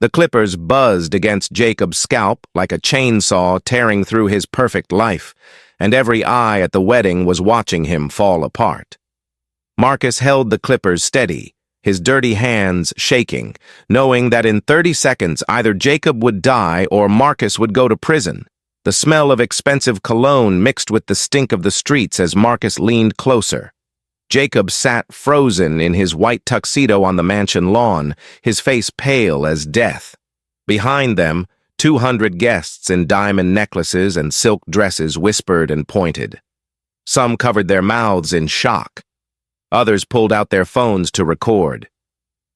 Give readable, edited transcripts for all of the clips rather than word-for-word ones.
The clippers buzzed against Jacob's scalp like a chainsaw tearing through his perfect life, and every eye at the wedding was watching him fall apart. Marcus held the clippers steady, his dirty hands shaking, knowing that in 30 seconds either Jacob would die or Marcus would go to prison. The smell of expensive cologne mixed with the stink of the streets as Marcus leaned closer. Jacob sat frozen in his white tuxedo on the mansion lawn, his face pale as death. Behind them, 200 guests in diamond necklaces and silk dresses whispered and pointed. Some covered their mouths in shock. Others pulled out their phones to record.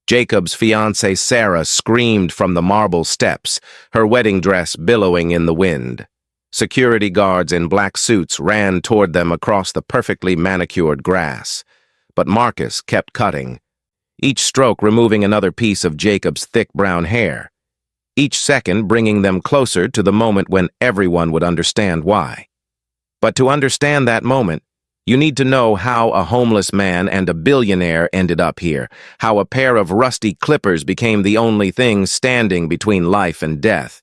Jacob's fiancée Sarah screamed from the marble steps, her wedding dress billowing in the wind. Security guards in black suits ran toward them across the perfectly manicured grass. But Marcus kept cutting, each stroke removing another piece of Jacob's thick brown hair, each second bringing them closer to the moment when everyone would understand why. But to understand that moment, you need to know how a homeless man and a billionaire ended up here, how a pair of rusty clippers became the only thing standing between life and death.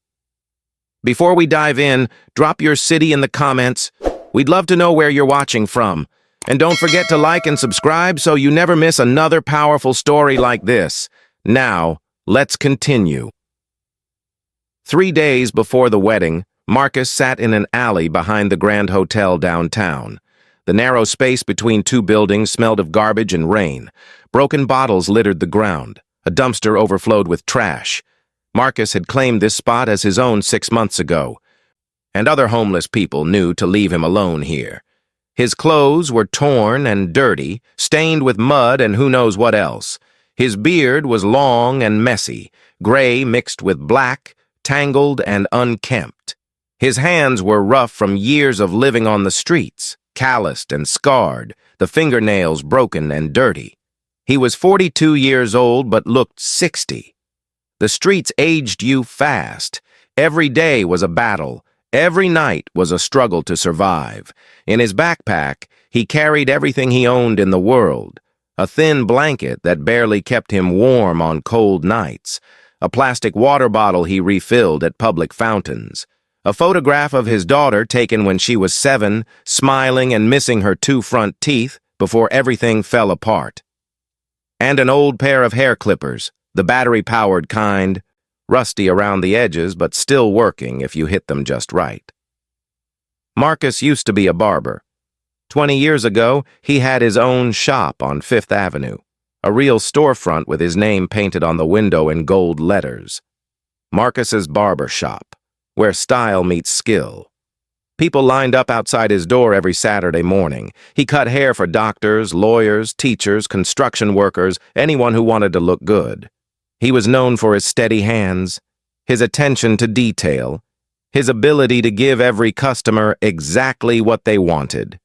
Before we dive in, drop your city in the comments. We'd love to know where you're watching from. And don't forget to like and subscribe so you never miss another powerful story like this. Now, let's continue. 3 days before the wedding, Marcus sat in an alley behind the Grand Hotel downtown. The narrow space between two buildings smelled of garbage and rain. Broken bottles littered the ground. A dumpster overflowed with trash. Marcus had claimed this spot as his own 6 months ago, and other homeless people knew to leave him alone here. His clothes were torn and dirty, stained with mud and who knows what else. His beard was long and messy, gray mixed with black, tangled and unkempt. His hands were rough from years of living on the streets, calloused and scarred, the fingernails broken and dirty. He was 42 years old but looked 60. The streets aged you fast. Every day was a battle. Every night was a struggle to survive. In his backpack, he carried everything he owned in the world. A thin blanket that barely kept him warm on cold nights. A plastic water bottle he refilled at public fountains. A photograph of his daughter taken when she was 7, smiling and missing her 2 front teeth before everything fell apart. And an old pair of hair clippers, the battery-powered kind, rusty around the edges but still working if you hit them just right. Marcus used to be a barber. 20 years ago, he had his own shop on 5th Avenue, a real storefront with his name painted on the window in gold letters. Marcus's Barber Shop, where style meets skill. People lined up outside his door every Saturday morning. He cut hair for doctors, lawyers, teachers, construction workers, anyone who wanted to look good. He was known for his steady hands, his attention to detail, his ability to give every customer exactly what they wanted.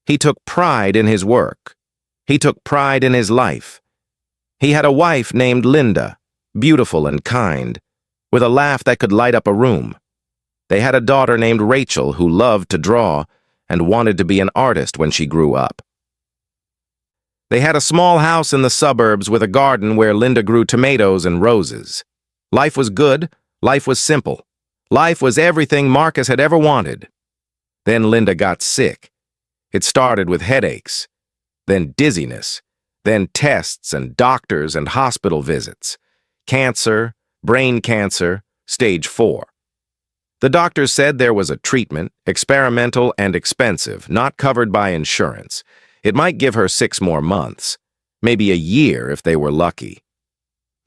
He took pride in his work. He took pride in his life. He had a wife named Linda, beautiful and kind, with a laugh that could light up a room. They had a daughter named Rachel who loved to draw and wanted to be an artist when she grew up. They had a small house in the suburbs with a garden where Linda grew tomatoes and roses. Life was good. Life was simple. Life was everything Marcus had ever wanted. Then Linda got sick. It started with headaches, then dizziness, then tests and doctors and hospital visits. Cancer, brain cancer, stage 4. The doctors said there was a treatment, experimental and expensive, not covered by insurance. It might give her 6 more months, maybe a year if they were lucky.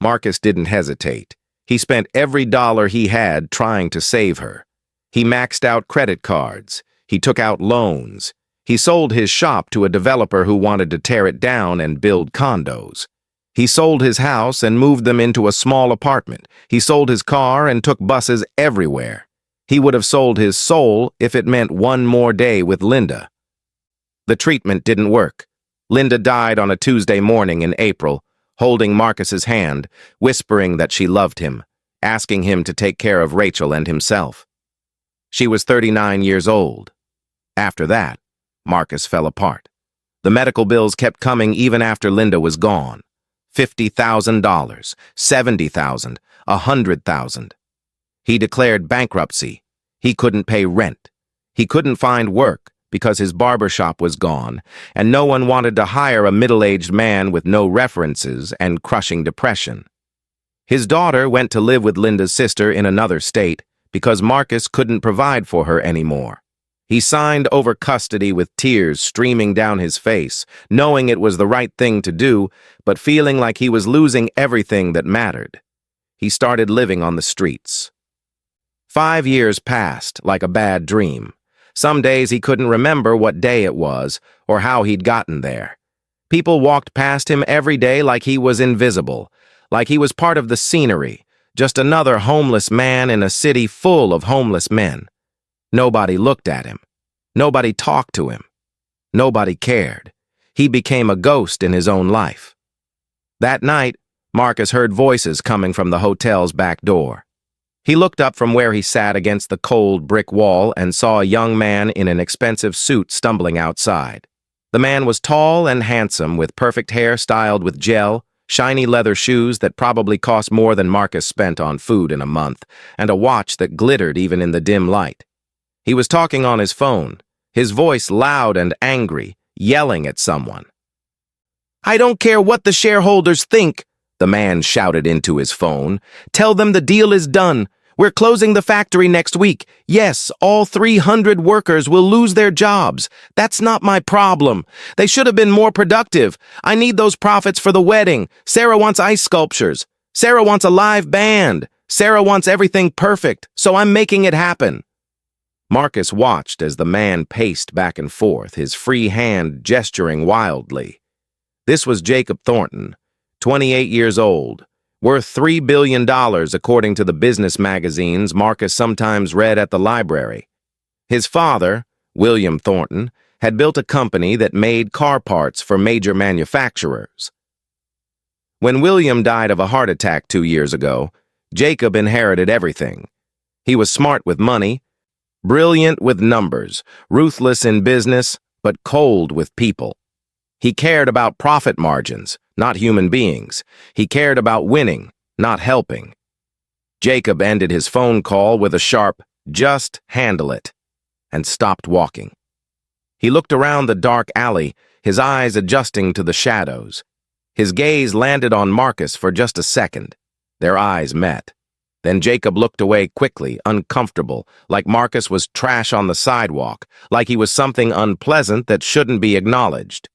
Marcus didn't hesitate. He spent every dollar he had trying to save her. He maxed out credit cards. He took out loans. He sold his shop to a developer who wanted to tear it down and build condos. He sold his house and moved them into a small apartment. He sold his car and took buses everywhere. He would have sold his soul if it meant one more day with Linda. The treatment didn't work. Linda died on a Tuesday morning in April, holding Marcus's hand, whispering that she loved him, asking him to take care of Rachel and himself. She was 39 years old. After that, Marcus fell apart. The medical bills kept coming even after Linda was gone. $50,000, $70,000, 100,000. He declared bankruptcy. He couldn't pay rent. He couldn't find work because his barber shop was gone, and no one wanted to hire a middle-aged man with no references and crushing depression. His daughter went to live with Linda's sister in another state because Marcus couldn't provide for her anymore. He signed over custody with tears streaming down his face, knowing it was the right thing to do, but feeling like he was losing everything that mattered. He started living on the streets. 5 years passed like a bad dream. Some days he couldn't remember what day it was or how he'd gotten there. People walked past him every day like he was invisible, like he was part of the scenery, just another homeless man in a city full of homeless men. Nobody looked at him. Nobody talked to him. Nobody cared. He became a ghost in his own life. That night, Marcus heard voices coming from the hotel's back door. He looked up from where he sat against the cold brick wall and saw a young man in an expensive suit stumbling outside. The man was tall and handsome, with perfect hair styled with gel, shiny leather shoes that probably cost more than Marcus spent on food in a month, and a watch that glittered even in the dim light. He was talking on his phone, his voice loud and angry, yelling at someone. "I don't care what the shareholders think," the man shouted into his phone. "Tell them the deal is done. We're closing the factory next week. Yes, all 300 workers will lose their jobs. That's not my problem. They should have been more productive. I need those profits for the wedding. Sarah wants ice sculptures. Sarah wants a live band. Sarah wants everything perfect, so I'm making it happen." Marcus watched as the man paced back and forth, his free hand gesturing wildly. This was Jacob Thornton, 28 years old, worth $3 billion according to the business magazines Marcus sometimes read at the library. His father, William Thornton, had built a company that made car parts for major manufacturers. When William died of a heart attack 2 years ago, Jacob inherited everything. He was smart with money, brilliant with numbers, ruthless in business, but cold with people. He cared about profit margins, not human beings. He cared about winning, not helping. Jacob ended his phone call with a sharp, "Just handle it," and stopped walking. He looked around the dark alley, his eyes adjusting to the shadows. His gaze landed on Marcus for just a second. Their eyes met. Then Jacob looked away quickly, uncomfortable, like Marcus was trash on the sidewalk, like he was something unpleasant that shouldn't be acknowledged.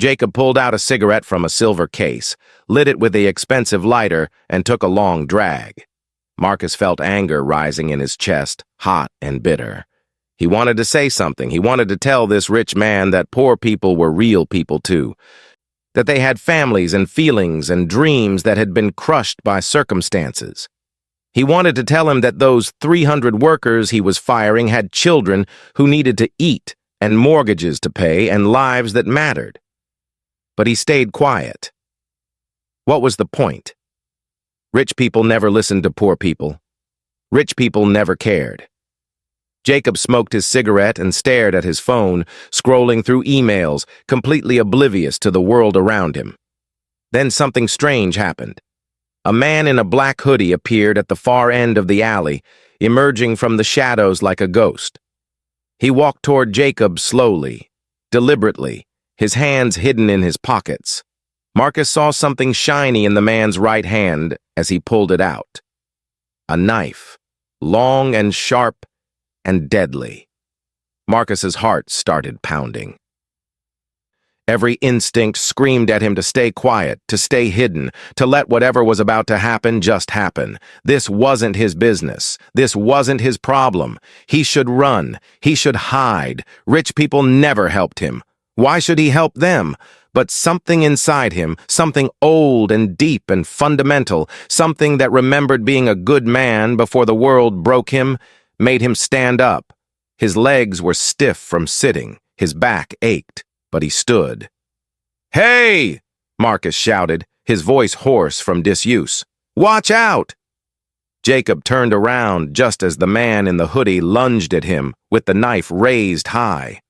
Jacob pulled out a cigarette from a silver case, lit it with the expensive lighter, and took a long drag. Marcus felt anger rising in his chest, hot and bitter. He wanted to say something. He wanted to tell this rich man that poor people were real people too, that they had families and feelings and dreams that had been crushed by circumstances. He wanted to tell him that those 300 workers he was firing had children who needed to eat and mortgages to pay and lives that mattered. But he stayed quiet. What was the point? Rich people never listened to poor people. Rich people never cared. Jacob smoked his cigarette and stared at his phone, scrolling through emails, completely oblivious to the world around him. Then something strange happened. A man in a black hoodie appeared at the far end of the alley, emerging from the shadows like a ghost. He walked toward Jacob slowly, deliberately, his hands hidden in his pockets. Marcus saw something shiny in the man's right hand as he pulled it out. A knife, long and sharp and deadly. Marcus's heart started pounding. Every instinct screamed at him to stay quiet, to stay hidden, to let whatever was about to happen just happen. This wasn't his business. This wasn't his problem. He should run. He should hide. Rich people never helped him. Why should he help them? But something inside him, something old and deep and fundamental, something that remembered being a good man before the world broke him, made him stand up. His legs were stiff from sitting. His back ached, but he stood. "Hey!" Marcus shouted, his voice hoarse from disuse. "Watch out!" Jacob turned around just as the man in the hoodie lunged at him with the knife raised high.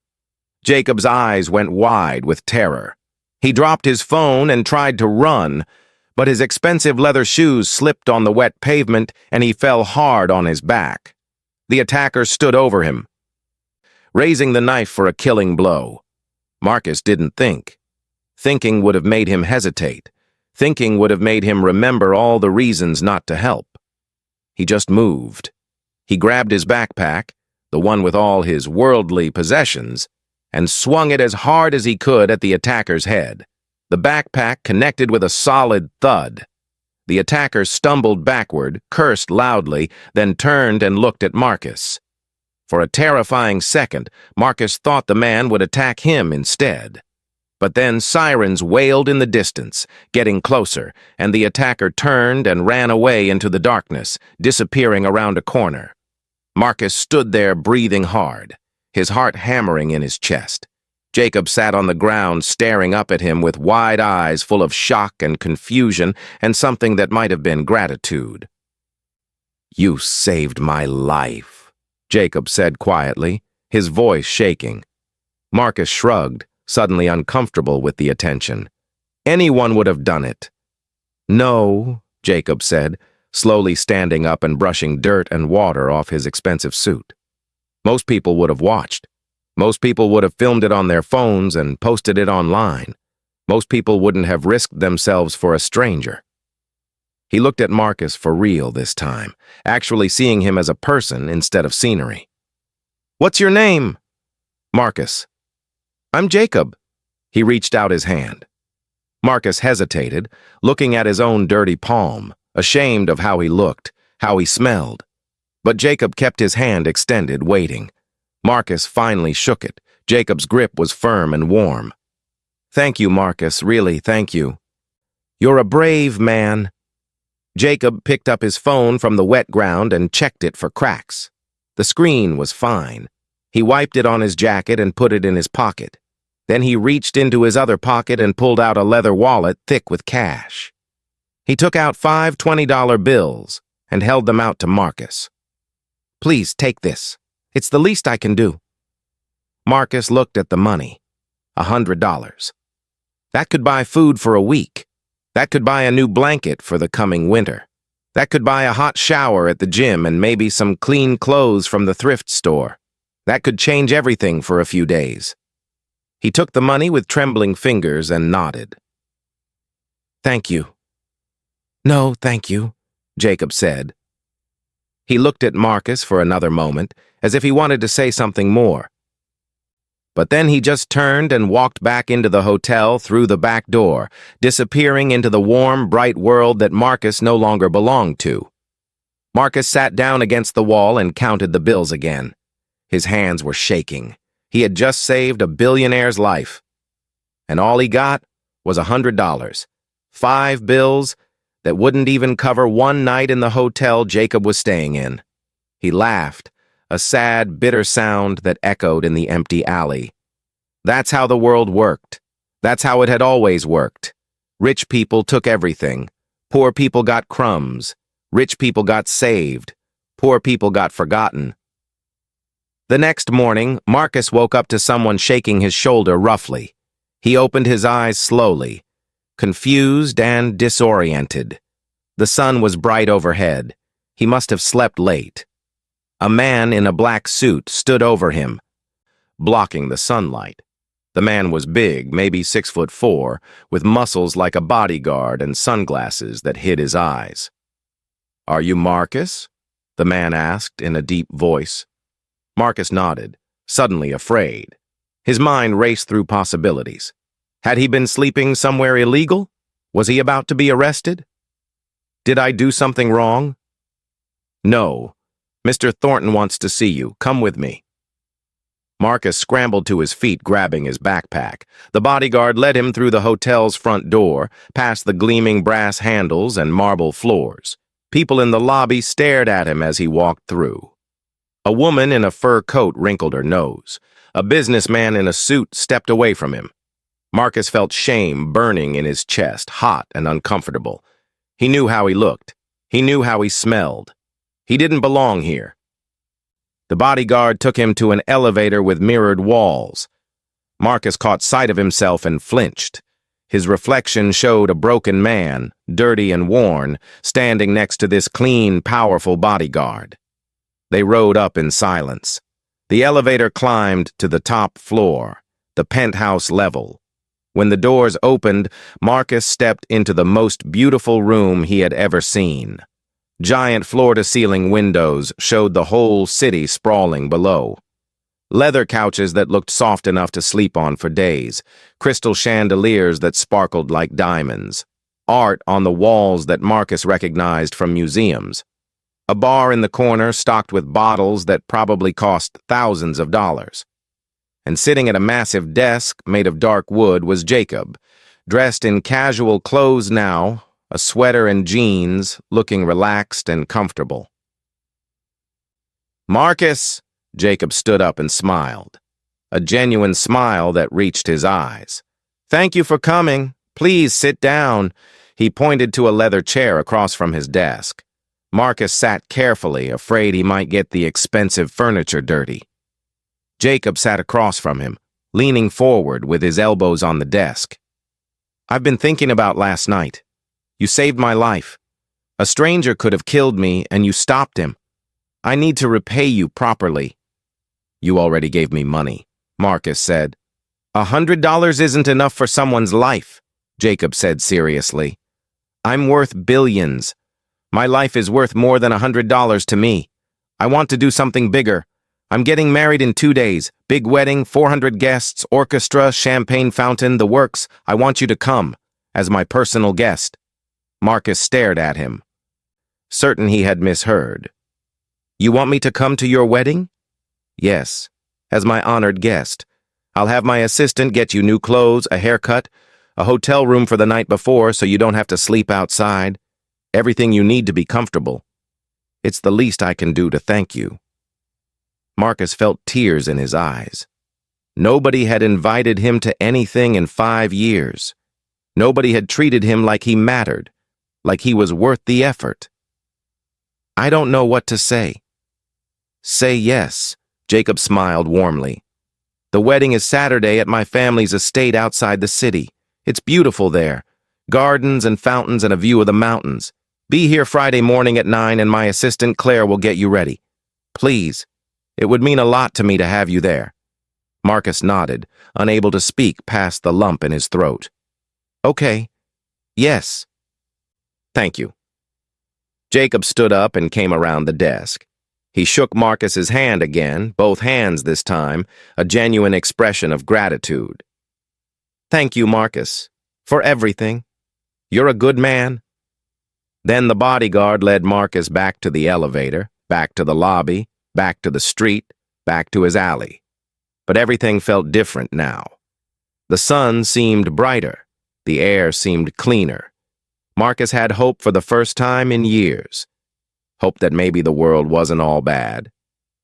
Jacob's eyes went wide with terror. He dropped his phone and tried to run, but his expensive leather shoes slipped on the wet pavement and he fell hard on his back. The attacker stood over him, raising the knife for a killing blow. Marcus didn't think. Thinking would have made him hesitate. Thinking would have made him remember all the reasons not to help. He just moved. He grabbed his backpack, the one with all his worldly possessions, and swung it as hard as he could at the attacker's head. The backpack connected with a solid thud. The attacker stumbled backward, cursed loudly, then turned and looked at Marcus. For a terrifying second, Marcus thought the man would attack him instead. But then sirens wailed in the distance, getting closer, and the attacker turned and ran away into the darkness, disappearing around a corner. Marcus stood there breathing hard, his heart hammering in his chest. Jacob sat on the ground staring up at him with wide eyes full of shock and confusion and something that might have been gratitude. "You saved my life," Jacob said quietly, his voice shaking. Marcus shrugged, suddenly uncomfortable with the attention. "Anyone would have done it." "No," Jacob said, slowly standing up and brushing dirt and water off his expensive suit. "Most people would have watched. Most people would have filmed it on their phones and posted it online. Most people wouldn't have risked themselves for a stranger." He looked at Marcus for real this time, actually seeing him as a person instead of scenery. "What's your name?" "Marcus." "I'm Jacob." He reached out his hand. Marcus hesitated, looking at his own dirty palm, ashamed of how he looked, how he smelled. But Jacob kept his hand extended, waiting. Marcus finally shook it. Jacob's grip was firm and warm. "Thank you, Marcus, really, thank you. You're a brave man." Jacob picked up his phone from the wet ground and checked it for cracks. The screen was fine. He wiped it on his jacket and put it in his pocket. Then he reached into his other pocket and pulled out a leather wallet thick with cash. He took out 5 $20 bills and held them out to Marcus. "Please take this. It's the least I can do." Marcus looked at the money. $100. That could buy food for a week. That could buy a new blanket for the coming winter. That could buy a hot shower at the gym and maybe some clean clothes from the thrift store. That could change everything for a few days. He took the money with trembling fingers and nodded. "Thank you." "No, thank you," Jacob said. He looked at Marcus for another moment, as if he wanted to say something more. But then he just turned and walked back into the hotel through the back door, disappearing into the warm, bright world that Marcus no longer belonged to. Marcus sat down against the wall and counted the bills again. His hands were shaking. He had just saved a billionaire's life. And all he got was $100. 5 bills that wouldn't even cover one night in the hotel Jacob was staying in. He laughed, a sad, bitter sound that echoed in the empty alley. That's how the world worked. That's how it had always worked. Rich people took everything. Poor people got crumbs. Rich people got saved. Poor people got forgotten. The next morning, Marcus woke up to someone shaking his shoulder roughly. He opened his eyes slowly, confused and disoriented. The sun was bright overhead. He must have slept late. A man in a black suit stood over him, blocking the sunlight. The man was big, maybe 6'4", with muscles like a bodyguard and sunglasses that hid his eyes. "Are you Marcus?" the man asked in a deep voice. Marcus nodded, suddenly afraid. His mind raced through possibilities. Had he been sleeping somewhere illegal? Was he about to be arrested? Did I do something wrong? "No. Mr. Thornton wants to see you. Come with me." Marcus scrambled to his feet, grabbing his backpack. The bodyguard led him through the hotel's front door, past the gleaming brass handles and marble floors. People in the lobby stared at him as he walked through. A woman in a fur coat wrinkled her nose. A businessman in a suit stepped away from him. Marcus felt shame burning in his chest, hot and uncomfortable. He knew how he looked. He knew how he smelled. He didn't belong here. The bodyguard took him to an elevator with mirrored walls. Marcus caught sight of himself and flinched. His reflection showed a broken man, dirty and worn, standing next to this clean, powerful bodyguard. They rode up in silence. The elevator climbed to the top floor, the penthouse level. When the doors opened, Marcus stepped into the most beautiful room he had ever seen. Giant floor-to-ceiling windows showed the whole city sprawling below. Leather couches that looked soft enough to sleep on for days, crystal chandeliers that sparkled like diamonds, art on the walls that Marcus recognized from museums, a bar in the corner stocked with bottles that probably cost thousands of dollars. And sitting at a massive desk made of dark wood was Jacob, dressed in casual clothes now, a sweater and jeans, looking relaxed and comfortable. "Marcus!" Jacob stood up and smiled, a genuine smile that reached his eyes. "Thank you for coming. Please sit down." He pointed to a leather chair across from his desk. Marcus sat carefully, afraid he might get the expensive furniture dirty. Jacob sat across from him, leaning forward with his elbows on the desk. "I've been thinking about last night. You saved my life. A stranger could have killed me, and you stopped him. I need to repay you properly." "You already gave me money," Marcus said. $100 isn't enough for someone's life," Jacob said seriously. "I'm worth billions. My life is worth more than $100 to me. I want to do something bigger. I'm getting married in 2 days. Big wedding, 400 guests, orchestra, champagne fountain, the works. I want you to come, as my personal guest." Marcus stared at him, certain he had misheard. "You want me to come to your wedding?" "Yes, as my honored guest. I'll have my assistant get you new clothes, a haircut, a hotel room for the night before so you don't have to sleep outside. Everything you need to be comfortable. It's the least I can do to thank you." Marcus felt tears in his eyes. Nobody had invited him to anything in 5 years. Nobody had treated him like he mattered, like he was worth the effort. "I don't know what to say." "Say yes," Jacob smiled warmly. "The wedding is Saturday at my family's estate outside the city. It's beautiful there. Gardens and fountains and a view of the mountains. Be here Friday morning at 9 and my assistant Claire will get you ready. Please, it would mean a lot to me to have you there." Marcus nodded, unable to speak past the lump in his throat. "Okay. Yes. Thank you." Jacob stood up and came around the desk. He shook Marcus's hand again, both hands this time, a genuine expression of gratitude. "Thank you, Marcus, for everything. You're a good man." Then the bodyguard led Marcus back to the elevator, back to the lobby, back to the street, back to his alley. But everything felt different now. The sun seemed brighter. The air seemed cleaner. Marcus had hope for the first time in years. Hope that maybe the world wasn't all bad.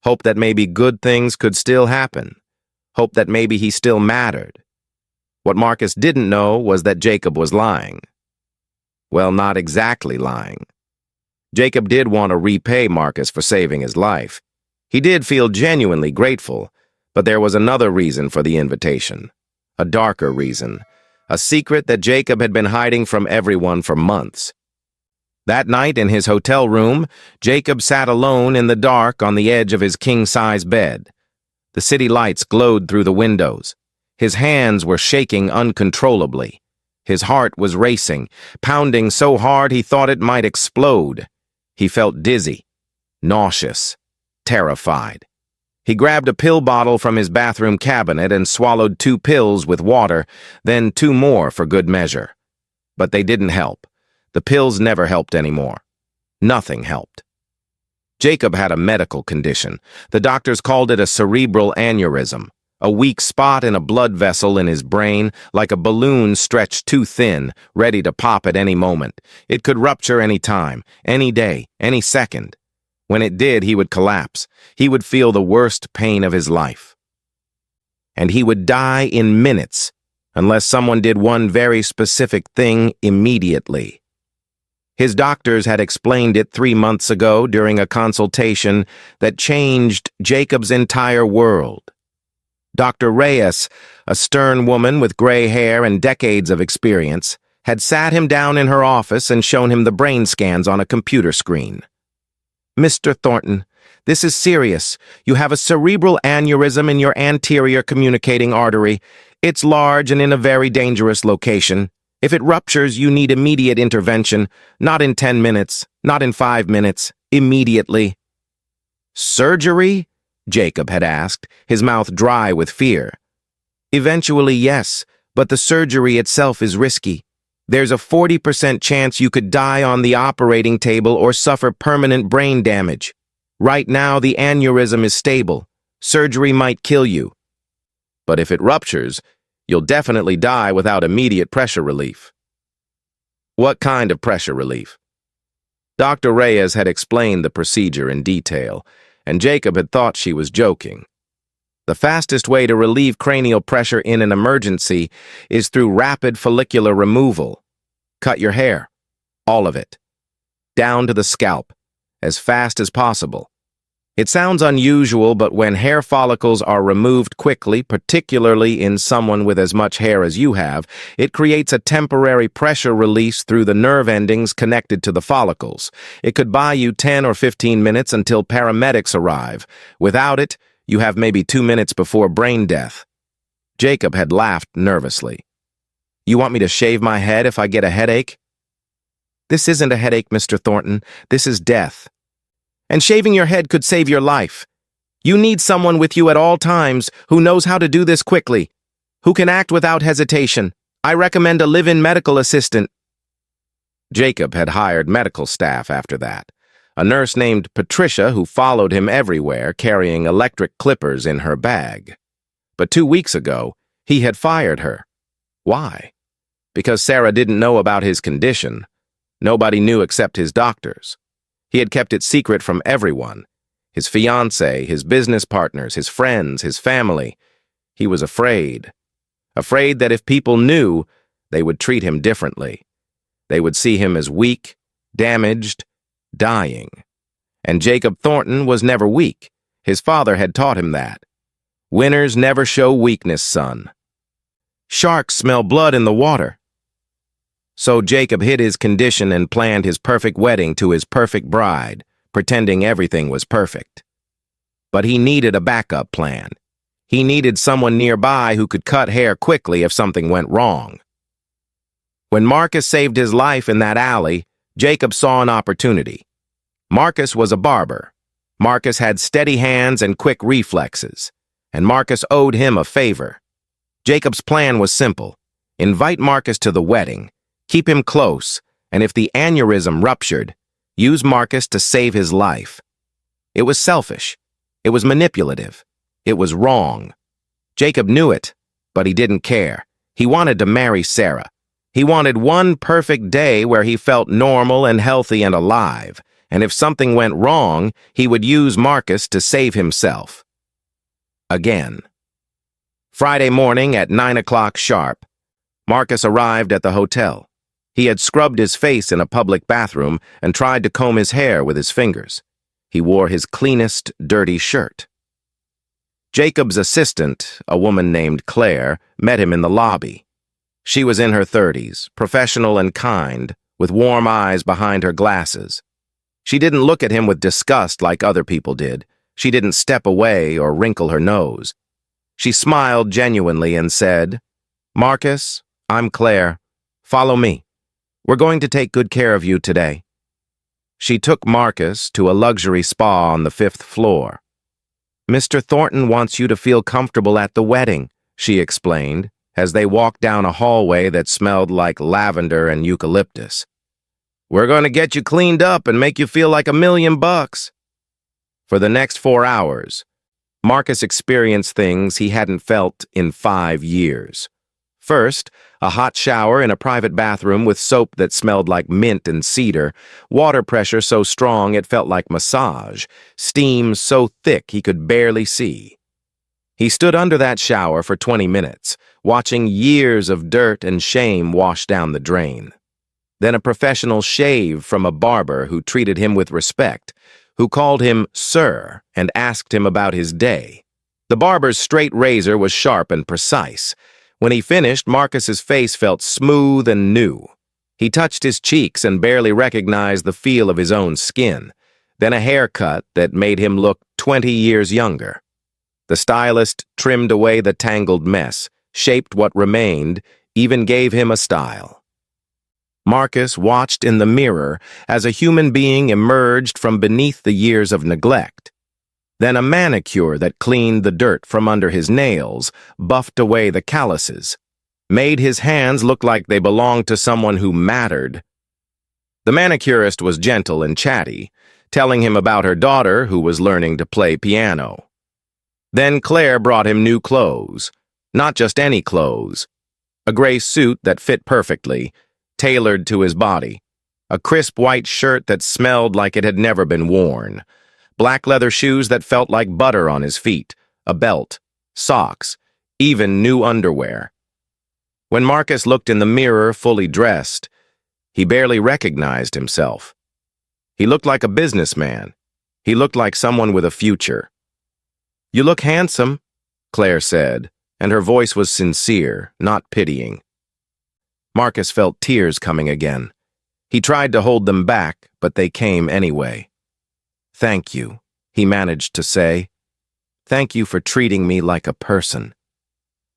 Hope that maybe good things could still happen. Hope that maybe he still mattered. What Marcus didn't know was that Jacob was lying. Well, not exactly lying. Jacob did want to repay Marcus for saving his life. He did feel genuinely grateful, but there was another reason for the invitation. A darker reason. A secret that Jacob had been hiding from everyone for months. That night in his hotel room, Jacob sat alone in the dark on the edge of his king-size bed. The city lights glowed through the windows. His hands were shaking uncontrollably. His heart was racing, pounding so hard he thought it might explode. He felt dizzy, nauseous, terrified. He grabbed a pill bottle from his bathroom cabinet and swallowed 2 pills with water, then 2 more for good measure. But they didn't help. The pills never helped anymore. Nothing helped. Jacob had a medical condition. The doctors called it a cerebral aneurysm, a weak spot in a blood vessel in his brain, like a balloon stretched too thin, ready to pop at any moment. It could rupture any time, any day, any second. When it did, he would collapse. He would feel the worst pain of his life. And he would die in minutes, unless someone did one very specific thing immediately. His doctors had explained it 3 months ago during a consultation that changed Jacob's entire world. Dr. Reyes, a stern woman with gray hair and decades of experience, had sat him down in her office and shown him the brain scans on a computer screen. "Mr. Thornton, this is serious. You have a cerebral aneurysm in your anterior communicating artery. It's large and in a very dangerous location. If it ruptures, you need immediate intervention, not in 10 minutes, not in 5 minutes, immediately." "Surgery?" Jacob had asked, his mouth dry with fear. "Eventually, yes, but the surgery itself is risky. There's a 40% chance you could die on the operating table or suffer permanent brain damage. Right now, the aneurysm is stable. Surgery might kill you. But if it ruptures, you'll definitely die without immediate pressure relief." "What kind of pressure relief?" Dr. Reyes had explained the procedure in detail, and Jacob had thought she was joking. The fastest way to relieve cranial pressure in an emergency is through rapid follicular removal. Cut your hair, all of it, down to the scalp, as fast as possible. It sounds unusual, but when hair follicles are removed quickly, particularly in someone with as much hair as you have, it creates a temporary pressure release through the nerve endings connected to the follicles. It could buy you 10 or 15 minutes until paramedics arrive. Without it, you have maybe 2 minutes before brain death. Jacob had laughed nervously. "You want me to shave my head if I get a headache?" "This isn't a headache, Mr. Thornton. This is death. And shaving your head could save your life. You need someone with you at all times who knows how to do this quickly, who can act without hesitation. I recommend a live-in medical assistant." Jacob had hired medical staff after that. A nurse named Patricia who followed him everywhere carrying electric clippers in her bag. But 2 weeks ago, he had fired her. Why? Because Sarah didn't know about his condition. Nobody knew except his doctors. He had kept it secret from everyone. His fiancée, his business partners, his friends, his family. He was afraid. Afraid that if people knew, they would treat him differently. They would see him as weak, damaged, dying. And Jacob Thornton was never weak. His father had taught him that. "Winners never show weakness, son. Sharks smell blood in the water." So Jacob hid his condition and planned his perfect wedding to his perfect bride, pretending everything was perfect. But he needed a backup plan. He needed someone nearby who could cut hair quickly if something went wrong. When Marcus saved his life in that alley, Jacob saw an opportunity. Marcus was a barber. Marcus had steady hands and quick reflexes, and Marcus owed him a favor. Jacob's plan was simple. Invite Marcus to the wedding, keep him close, and if the aneurysm ruptured, use Marcus to save his life. It was selfish. It was manipulative. It was wrong. Jacob knew it, but he didn't care. He wanted to marry Sarah. He wanted one perfect day where he felt normal and healthy and alive, and if something went wrong, he would use Marcus to save himself. Again. Friday morning at 9 o'clock sharp, Marcus arrived at the hotel. He had scrubbed his face in a public bathroom and tried to comb his hair with his fingers. He wore his cleanest, dirty shirt. Jacob's assistant, a woman named Claire, met him in the lobby. She was in her 30s, professional and kind, with warm eyes behind her glasses. She didn't look at him with disgust like other people did. She didn't step away or wrinkle her nose. She smiled genuinely and said, "Marcus, I'm Claire. Follow me. We're going to take good care of you today." She took Marcus to a luxury spa on the 5th floor. "Mr. Thornton wants you to feel comfortable at the wedding," she explained, as they walked down a hallway that smelled like lavender and eucalyptus. "We're going to get you cleaned up and make you feel like $1,000,000. For the next 4 hours, Marcus experienced things he hadn't felt in 5 years. First, a hot shower in a private bathroom with soap that smelled like mint and cedar, water pressure so strong it felt like massage, steam so thick he could barely see. He stood under that shower for 20 minutes, watching years of dirt and shame wash down the drain. Then a professional shave from a barber who treated him with respect, who called him Sir and asked him about his day. The barber's straight razor was sharp and precise. When he finished, Marcus's face felt smooth and new. He touched his cheeks and barely recognized the feel of his own skin. Then a haircut that made him look 20 years younger. The stylist trimmed away the tangled mess, shaped what remained, even gave him a style. Marcus watched in the mirror as a human being emerged from beneath the years of neglect. Then a manicure that cleaned the dirt from under his nails, buffed away the calluses, made his hands look like they belonged to someone who mattered. The manicurist was gentle and chatty, telling him about her daughter who was learning to play piano. Then Claire brought him new clothes, not just any clothes. A gray suit that fit perfectly, tailored to his body. A crisp white shirt that smelled like it had never been worn. Black leather shoes that felt like butter on his feet. A belt, socks, even new underwear. When Marcus looked in the mirror fully dressed, he barely recognized himself. He looked like a businessman. He looked like someone with a future. "You look handsome," Claire said, and her voice was sincere, not pitying. Marcus felt tears coming again. He tried to hold them back, but they came anyway. "Thank you," he managed to say. "Thank you for treating me like a person."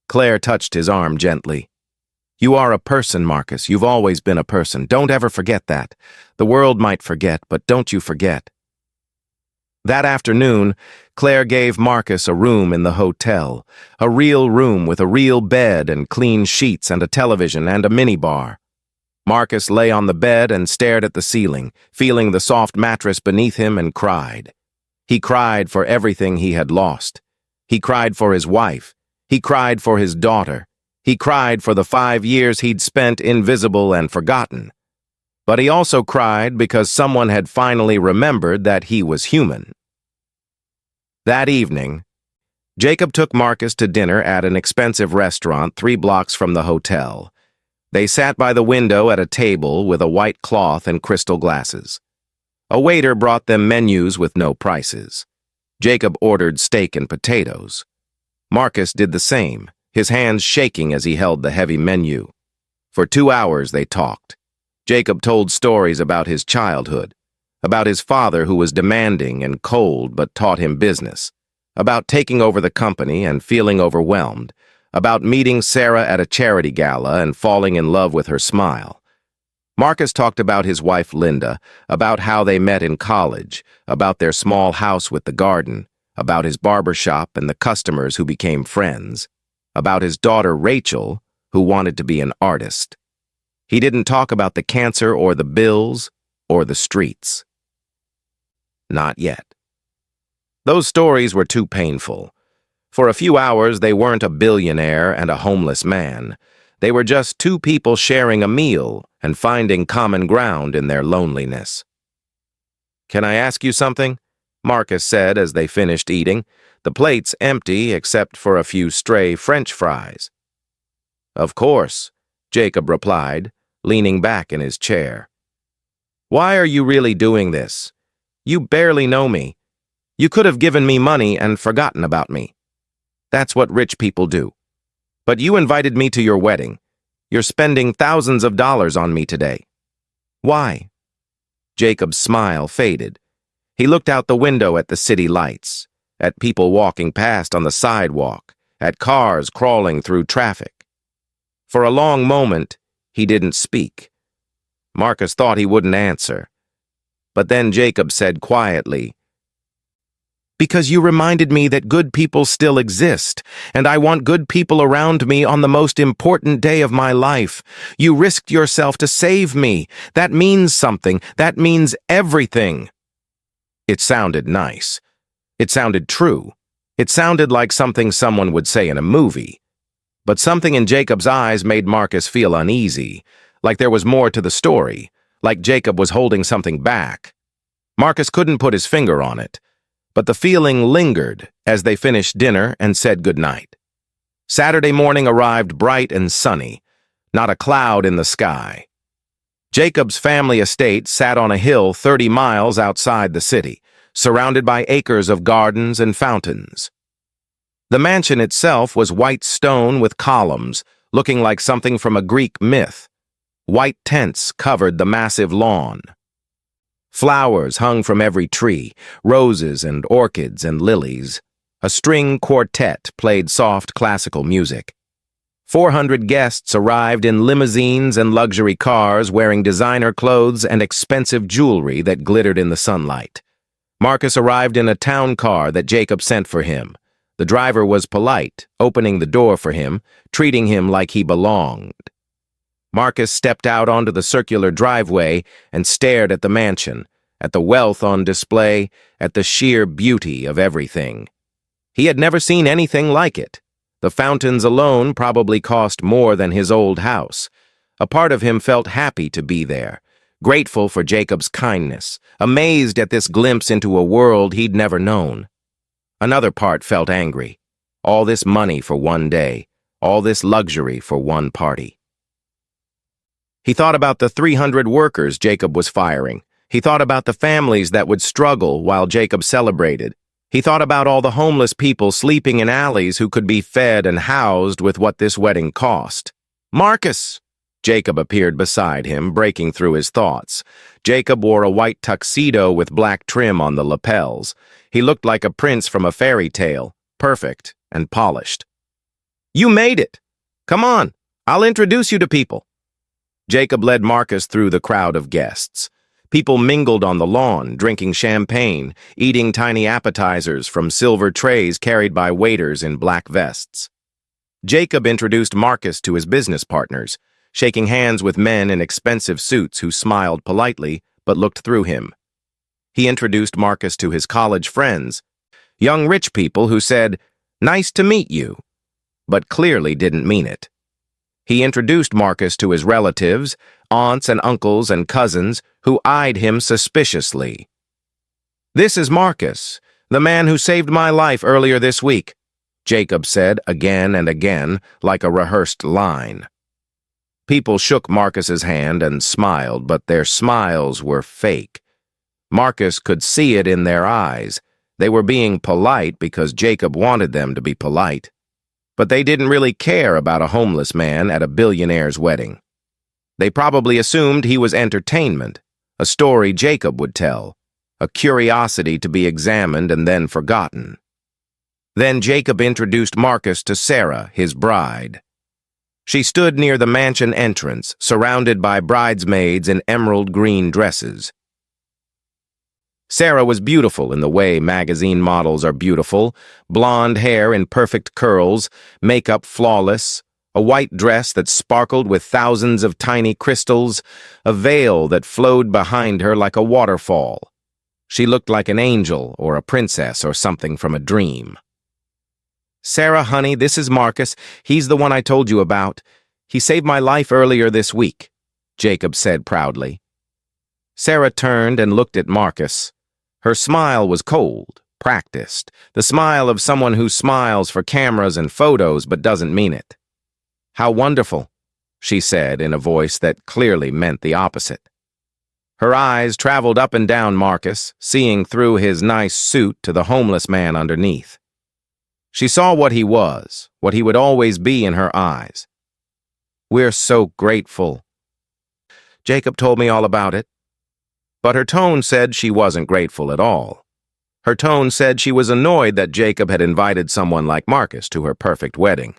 Claire touched his arm gently. "You are a person, Marcus. You've always been a person. Don't ever forget that. The world might forget, but don't you forget." That afternoon, Claire gave Marcus a room in the hotel, a real room with a real bed and clean sheets and a television and a minibar. Marcus lay on the bed and stared at the ceiling, feeling the soft mattress beneath him, and cried. He cried for everything he had lost. He cried for his wife. He cried for his daughter. He cried for the 5 years he'd spent invisible and forgotten. But he also cried because someone had finally remembered that he was human. That evening, Jacob took Marcus to dinner at an expensive restaurant 3 blocks from the hotel. They sat by the window at a table with a white cloth and crystal glasses. A waiter brought them menus with no prices. Jacob ordered steak and potatoes. Marcus did the same, his hands shaking as he held the heavy menu. For 2 hours they talked. Jacob told stories about his childhood, about his father who was demanding and cold but taught him business, about taking over the company and feeling overwhelmed, about meeting Sarah at a charity gala and falling in love with her smile. Marcus talked about his wife Linda, about how they met in college, about their small house with the garden, about his barber shop and the customers who became friends, about his daughter Rachel, who wanted to be an artist. He didn't talk about the cancer or the bills or the streets. Not yet. Those stories were too painful. For a few hours, they weren't a billionaire and a homeless man. They were just 2 people sharing a meal and finding common ground in their loneliness. "Can I ask you something?" Marcus said as they finished eating, the plates empty except for a few stray French fries. "Of course," Jacob replied, leaning back in his chair. "Why are you really doing this? You barely know me. You could have given me money and forgotten about me. That's what rich people do. But you invited me to your wedding. You're spending thousands of dollars on me today. Why?" Jacob's smile faded. He looked out the window at the city lights, at people walking past on the sidewalk, at cars crawling through traffic. For a long moment, he didn't speak. Marcus thought he wouldn't answer. But then Jacob said quietly, "Because you reminded me that good people still exist, and I want good people around me on the most important day of my life. You risked yourself to save me. That means something. That means everything." It sounded nice. It sounded true. It sounded like something someone would say in a movie. But something in Jacob's eyes made Marcus feel uneasy, like there was more to the story, like Jacob was holding something back. Marcus couldn't put his finger on it, but the feeling lingered as they finished dinner and said goodnight. Saturday morning arrived bright and sunny, not a cloud in the sky. Jacob's family estate sat on a hill 30 miles outside the city, surrounded by acres of gardens and fountains. The mansion itself was white stone with columns, looking like something from a Greek myth. White tents covered the massive lawn. Flowers hung from every tree, roses and orchids and lilies. A string quartet played soft classical music. 400 guests arrived in limousines and luxury cars wearing designer clothes and expensive jewelry that glittered in the sunlight. Marcus arrived in a town car that Jacob sent for him. The driver was polite, opening the door for him, treating him like he belonged. Marcus stepped out onto the circular driveway and stared at the mansion, at the wealth on display, at the sheer beauty of everything. He had never seen anything like it. The fountains alone probably cost more than his old house. A part of him felt happy to be there, grateful for Jacob's kindness, amazed at this glimpse into a world he'd never known. Another part felt angry. All this money for one day, all this luxury for one party. He thought about the 300 workers Jacob was firing. He thought about the families that would struggle while Jacob celebrated. He thought about all the homeless people sleeping in alleys who could be fed and housed with what this wedding cost. "Marcus!" Jacob appeared beside him, breaking through his thoughts. Jacob wore a white tuxedo with black trim on the lapels. He looked like a prince from a fairy tale, perfect and polished. "You made it! Come on, I'll introduce you to people." Jacob led Marcus through the crowd of guests. People mingled on the lawn, drinking champagne, eating tiny appetizers from silver trays carried by waiters in black vests. Jacob introduced Marcus to his business partners, shaking hands with men in expensive suits who smiled politely but looked through him. He introduced Marcus to his college friends, young rich people who said, "Nice to meet you," but clearly didn't mean it. He introduced Marcus to his relatives, aunts and uncles and cousins, who eyed him suspiciously. "This is Marcus, the man who saved my life earlier this week," Jacob said again and again, like a rehearsed line. People shook Marcus's hand and smiled, but their smiles were fake. Marcus could see it in their eyes. They were being polite because Jacob wanted them to be polite. But they didn't really care about a homeless man at a billionaire's wedding. They probably assumed he was entertainment, a story Jacob would tell, a curiosity to be examined and then forgotten. Then Jacob introduced Marcus to Sarah, his bride. She stood near the mansion entrance, surrounded by bridesmaids in emerald green dresses. Sarah was beautiful in the way magazine models are beautiful, blonde hair in perfect curls, makeup flawless, a white dress that sparkled with thousands of tiny crystals, a veil that flowed behind her like a waterfall. She looked like an angel or a princess or something from a dream. "Sarah, honey, this is Marcus. He's the one I told you about. He saved my life earlier this week," Jacob said proudly. Sarah turned and looked at Marcus. Her smile was cold, practiced, the smile of someone who smiles for cameras and photos but doesn't mean it. "How wonderful," she said in a voice that clearly meant the opposite. Her eyes traveled up and down Marcus, seeing through his nice suit to the homeless man underneath. She saw what he was, what he would always be in her eyes. "We're so grateful. Jacob told me all about it." But her tone said she wasn't grateful at all. Her tone said she was annoyed that Jacob had invited someone like Marcus to her perfect wedding.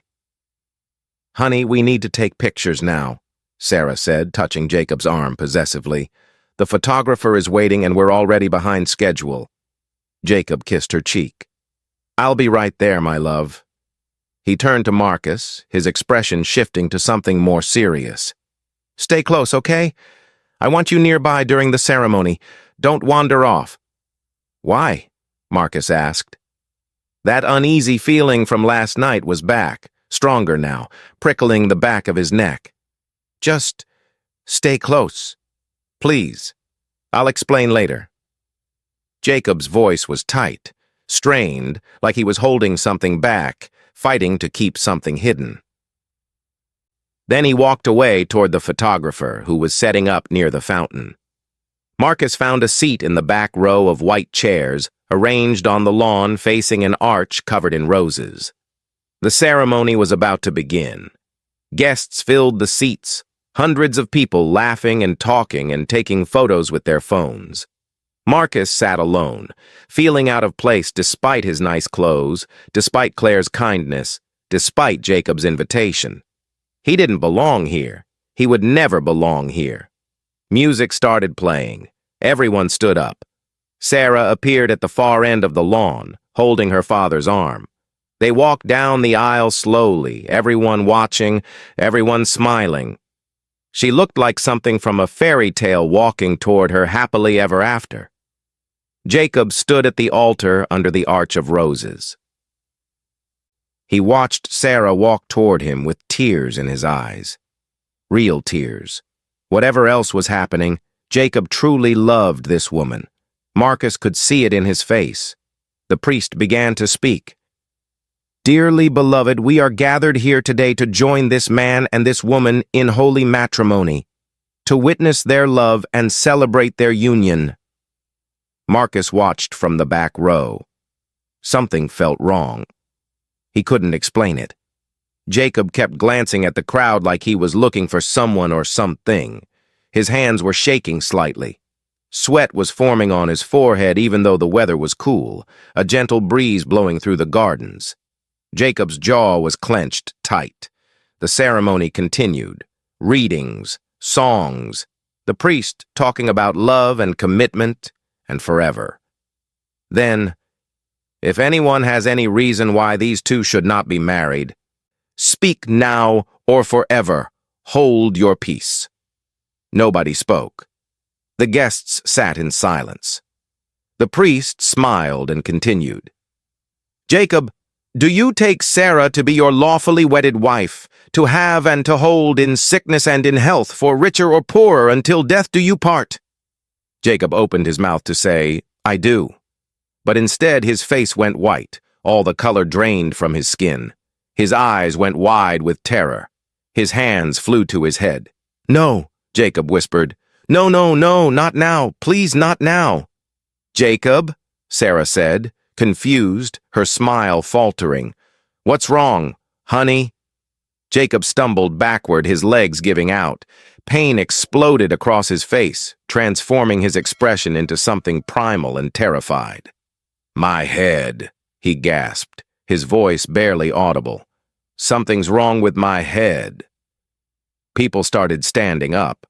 "Honey, we need to take pictures now," Sarah said, touching Jacob's arm possessively. "The photographer is waiting and we're already behind schedule." Jacob kissed her cheek. "I'll be right there, my love." He turned to Marcus, his expression shifting to something more serious. "Stay close, okay? I want you nearby during the ceremony. Don't wander off." "Why?" Marcus asked. That uneasy feeling from last night was back, stronger now, prickling the back of his neck. "Just stay close. Please. I'll explain later." Jacob's voice was tight, strained, like he was holding something back, fighting to keep something hidden. Then he walked away toward the photographer, who was setting up near the fountain. Marcus found a seat in the back row of white chairs, arranged on the lawn facing an arch covered in roses. The ceremony was about to begin. Guests filled the seats, hundreds of people laughing and talking and taking photos with their phones. Marcus sat alone, feeling out of place despite his nice clothes, despite Claire's kindness, despite Jacob's invitation. He didn't belong here. He would never belong here. Music started playing. Everyone stood up. Sarah appeared at the far end of the lawn, holding her father's arm. They walked down the aisle slowly, everyone watching, everyone smiling. She looked like something from a fairy tale walking toward her happily ever after. Jacob stood at the altar under the arch of roses. He watched Sarah walk toward him with tears in his eyes. Real tears. Whatever else was happening, Jacob truly loved this woman. Marcus could see it in his face. The priest began to speak. "Dearly beloved, we are gathered here today to join this man and this woman in holy matrimony, to witness their love and celebrate their union." Marcus watched from the back row. Something felt wrong. He couldn't explain it. Jacob kept glancing at the crowd like he was looking for someone or something. His hands were shaking slightly. Sweat was forming on his forehead even though the weather was cool, a gentle breeze blowing through the gardens. Jacob's jaw was clenched tight. The ceremony continued. Readings, songs, the priest talking about love and commitment and forever. Then, "If anyone has any reason why these two should not be married, speak now or forever. Hold your peace." Nobody spoke. The guests sat in silence. The priest smiled and continued. "Jacob, do you take Sarah to be your lawfully wedded wife, to have and to hold in sickness and in health, for richer or poorer, until death do you part?" Jacob opened his mouth to say, "I do." But instead his face went white, all the color drained from his skin. His eyes went wide with terror. His hands flew to his head. "No," Jacob whispered. "No, no, no, not now. Please, not now." "Jacob," Sarah said, confused, her smile faltering. "What's wrong, honey?" Jacob stumbled backward, his legs giving out. Pain exploded across his face, transforming his expression into something primal and terrified. "My head," he gasped, his voice barely audible. "Something's wrong with my head." People started standing up.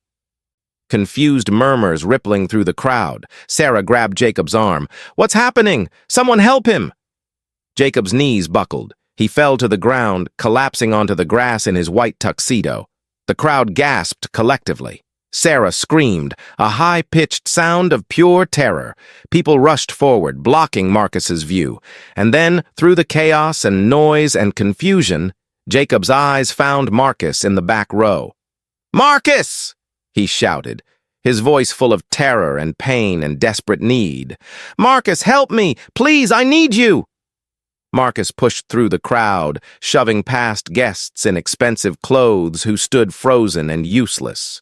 Confused murmurs rippling through the crowd. Sarah grabbed Jacob's arm. "What's happening? Someone help him!" Jacob's knees buckled. He fell to the ground, collapsing onto the grass in his white tuxedo. The crowd gasped collectively. Sarah screamed, a high-pitched sound of pure terror. People rushed forward, blocking Marcus's view. And then, through the chaos and noise and confusion, Jacob's eyes found Marcus in the back row. "Marcus!" he shouted, his voice full of terror and pain and desperate need. "Marcus, help me! Please, I need you!" Marcus pushed through the crowd, shoving past guests in expensive clothes who stood frozen and useless.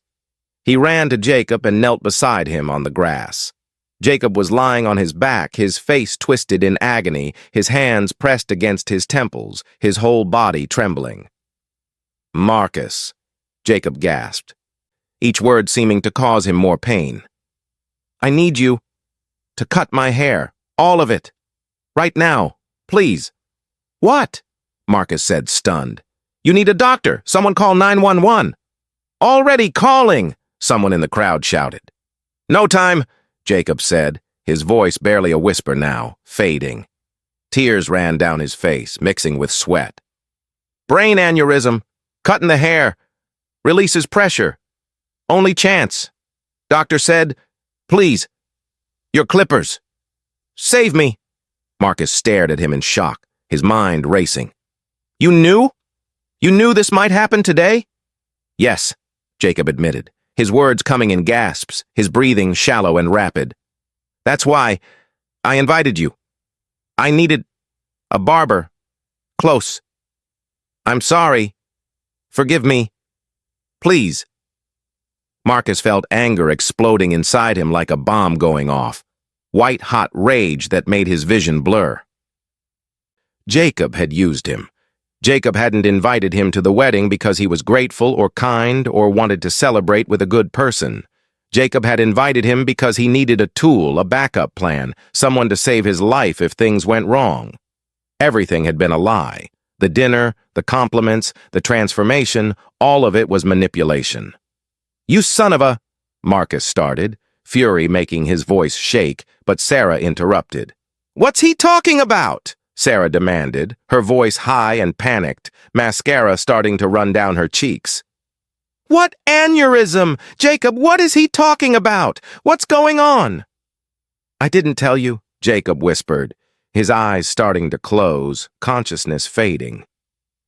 He ran to Jacob and knelt beside him on the grass. Jacob was lying on his back, his face twisted in agony, his hands pressed against his temples, his whole body trembling. "Marcus," Jacob gasped, each word seeming to cause him more pain. "I need you to cut my hair, all of it, right now, please." "What?" Marcus said, stunned. "You need a doctor. Someone call 911. "Already calling," someone in the crowd shouted. "No time," Jacob said, his voice barely a whisper now, fading. Tears ran down his face, mixing with sweat. "Brain aneurysm. Cutting the hair. Releases pressure. Only chance. Doctor said, please, your clippers. Save me." Marcus stared at him in shock, his mind racing. "You knew? You knew this might happen today?" "Yes," Jacob admitted, his words coming in gasps, his breathing shallow and rapid. "That's why I invited you. I needed a barber. Close. I'm sorry. Forgive me. Please." Marcus felt anger exploding inside him like a bomb going off, white-hot rage that made his vision blur. Jacob had used him. Jacob hadn't invited him to the wedding because he was grateful or kind or wanted to celebrate with a good person. Jacob had invited him because he needed a tool, a backup plan, someone to save his life if things went wrong. Everything had been a lie. The dinner, the compliments, the transformation, all of it was manipulation. "You son of a—" Marcus started, fury making his voice shake, but Sarah interrupted. "What's he talking about?" Sarah demanded, her voice high and panicked, mascara starting to run down her cheeks. "What aneurysm? Jacob, what is he talking about? What's going on?" "I didn't tell you," Jacob whispered, his eyes starting to close, consciousness fading.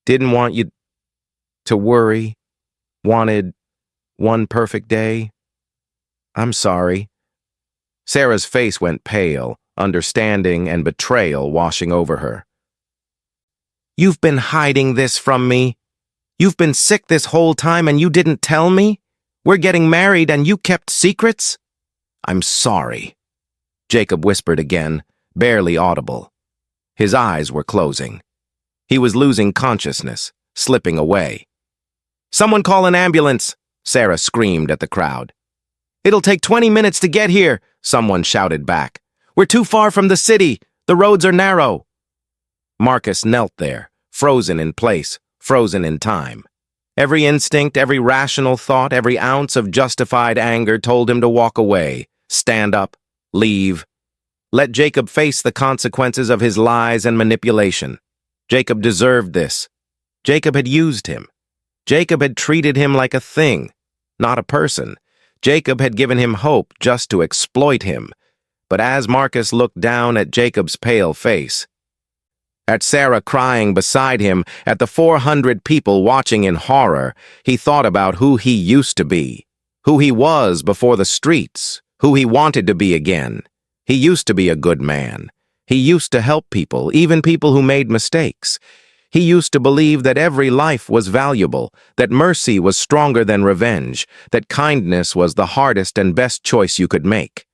"Didn't want you to worry. Wanted one perfect day. I'm sorry." Sarah's face went pale, understanding and betrayal washing over her. "You've been hiding this from me. You've been sick this whole time and you didn't tell me? We're getting married and you kept secrets?" "I'm sorry," Jacob whispered again, barely audible. His eyes were closing. He was losing consciousness, slipping away. "Someone call an ambulance," Sarah screamed at the crowd. "It'll take 20 minutes to get here," someone shouted back. "We're too far from the city. The roads are narrow." Marcus knelt there, frozen in place, frozen in time. Every instinct, every rational thought, every ounce of justified anger told him to walk away, stand up, leave. Let Jacob face the consequences of his lies and manipulation. Jacob deserved this. Jacob had used him. Jacob had treated him like a thing, not a person. Jacob had given him hope just to exploit him. But as Marcus looked down at Jacob's pale face, at Sarah crying beside him, at the 400 people watching in horror, he thought about who he used to be, who he was before the streets, who he wanted to be again. He used to be a good man. He used to help people, even people who made mistakes. He used to believe that every life was valuable, that mercy was stronger than revenge, that kindness was the hardest and best choice you could make.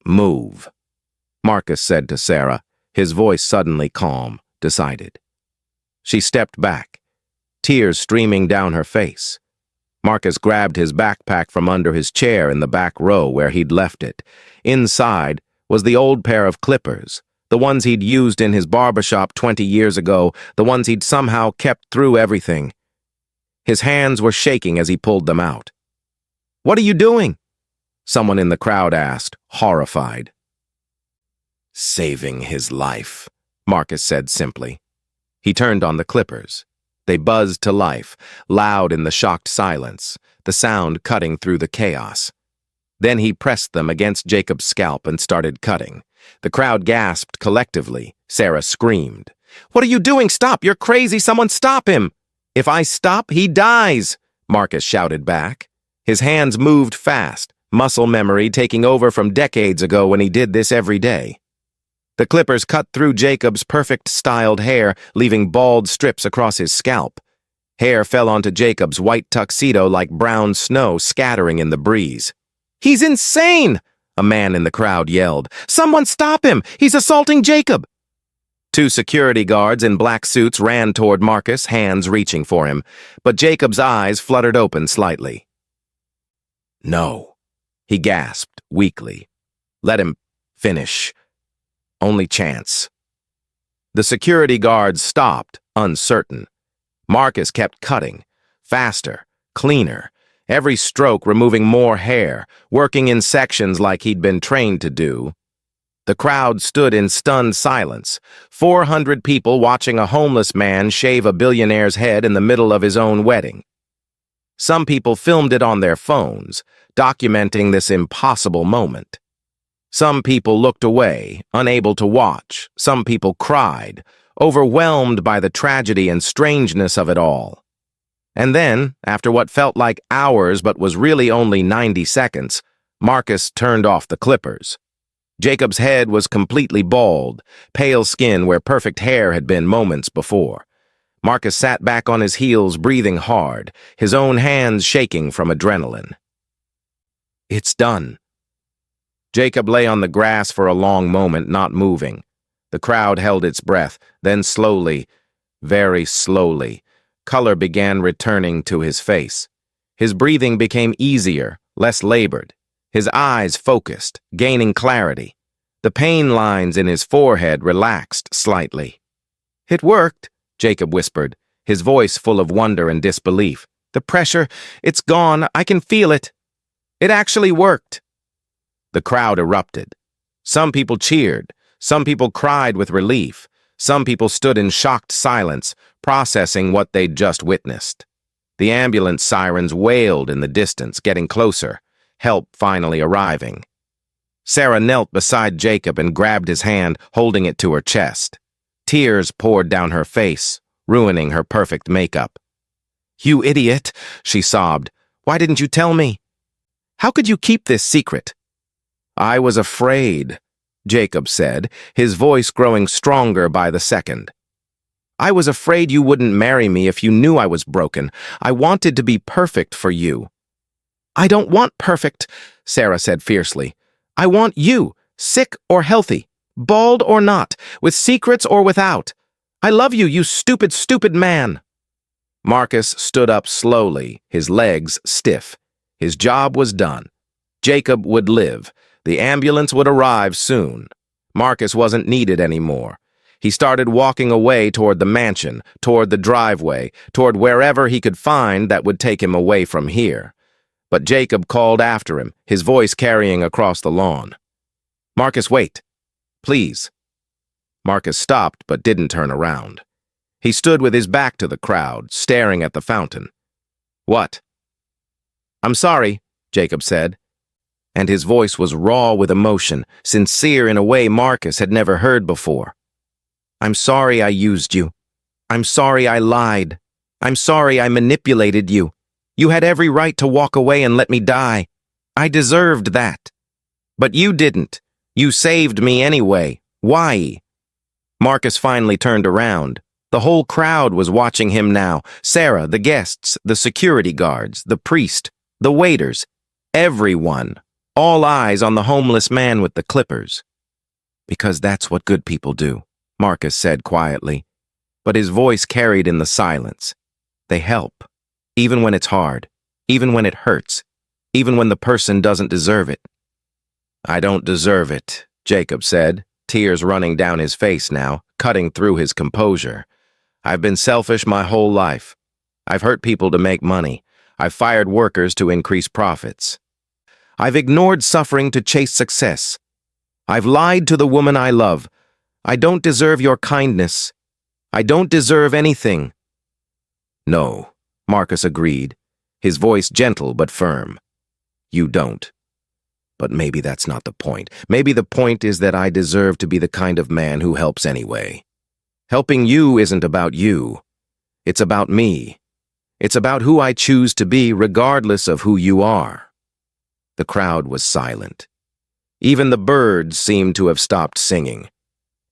"Move," Marcus said to Sarah, his voice suddenly calm, decided. She stepped back, tears streaming down her face. Marcus grabbed his backpack from under his chair in the back row where he'd left it. Inside was the old pair of clippers, the ones he'd used in his barbershop 20 years ago, the ones he'd somehow kept through everything. His hands were shaking as he pulled them out. "What are you doing?" someone in the crowd asked, horrified. "Saving his life," Marcus said simply. He turned on the clippers. They buzzed to life, loud in the shocked silence, the sound cutting through the chaos. Then he pressed them against Jacob's scalp and started cutting. The crowd gasped collectively. Sarah screamed. "What are you doing? Stop! You're crazy! Someone stop him!" "If I stop, he dies!" Marcus shouted back. His hands moved fast, muscle memory taking over from decades ago when he did this every day. The clippers cut through Jacob's perfect-styled hair, leaving bald strips across his scalp. Hair fell onto Jacob's white tuxedo like brown snow scattering in the breeze. "He's insane!" a man in the crowd yelled. "Someone stop him! He's assaulting Jacob!" Two security guards in black suits ran toward Marcus, hands reaching for him, but Jacob's eyes fluttered open slightly. "No," he gasped weakly. "Let him finish. Only chance." The security guards stopped, uncertain. Marcus kept cutting, faster, cleaner, every stroke removing more hair, working in sections like he'd been trained to do. The crowd stood in stunned silence, 400 people watching a homeless man shave a billionaire's head in the middle of his own wedding. Some people filmed it on their phones, documenting this impossible moment. Some people looked away, unable to watch. Some people cried, overwhelmed by the tragedy and strangeness of it all. And then, after what felt like hours but was really only 90 seconds, Marcus turned off the clippers. Jacob's head was completely bald, pale skin where perfect hair had been moments before. Marcus sat back on his heels, breathing hard, his own hands shaking from adrenaline. "It's done." Jacob lay on the grass for a long moment, not moving. The crowd held its breath, then slowly, Very slowly, color began returning to his face. His breathing became easier, less labored. His eyes focused, gaining clarity. The pain lines in his forehead relaxed slightly. "It worked," Jacob whispered, his voice full of wonder and disbelief. "The pressure, it's gone. I can feel it. It actually worked." The crowd erupted. Some people cheered. Some people cried with relief. Some people stood in shocked silence, processing what they'd just witnessed. The ambulance sirens wailed in the distance, getting closer, help finally arriving. Sarah knelt beside Jacob and grabbed his hand, holding it to her chest. Tears poured down her face, ruining her perfect makeup. "You idiot," she sobbed. "Why didn't you tell me? How could you keep this secret?" "I was afraid," Jacob said, his voice growing stronger by the second. "I was afraid you wouldn't marry me if you knew I was broken. I wanted to be perfect for you." "I don't want perfect," Sarah said fiercely. "I want you, sick or healthy, bald or not, with secrets or without. I love you, you stupid, stupid man." Marcus stood up slowly, his legs stiff. His job was done. Jacob would live. The ambulance would arrive soon. Marcus wasn't needed anymore. He started walking away toward the mansion, toward the driveway, toward wherever he could find that would take him away from here. But Jacob called after him, his voice carrying across the lawn. "Marcus, wait. Please." Marcus stopped but didn't turn around. He stood with his back to the crowd, staring at the fountain. "What?" "I'm sorry," Jacob said, and his voice was raw with emotion, sincere in a way Marcus had never heard before. "I'm sorry I used you. I'm sorry I lied. I'm sorry I manipulated you. You had every right to walk away and let me die. I deserved that. But you didn't. You saved me anyway. Why?" Marcus finally turned around. The whole crowd was watching him now. Sarah, the guests, the security guards, the priest, the waiters, everyone. All eyes on the homeless man with the clippers. "Because that's what good people do," Marcus said quietly. But his voice carried in the silence. "They help, even when it's hard, even when it hurts, even when the person doesn't deserve it." "I don't deserve it," Jacob said, tears running down his face now, cutting through his composure. "I've been selfish my whole life. I've hurt people to make money. I've fired workers to increase profits. I've ignored suffering to chase success. I've lied to the woman I love. I don't deserve your kindness. I don't deserve anything." "No," Marcus agreed, his voice gentle but firm. "You don't. But maybe that's not the point. Maybe the point is that I deserve to be the kind of man who helps anyway. Helping you isn't about you. It's about me. It's about who I choose to be regardless of who you are." The crowd was silent. Even the birds seemed to have stopped singing.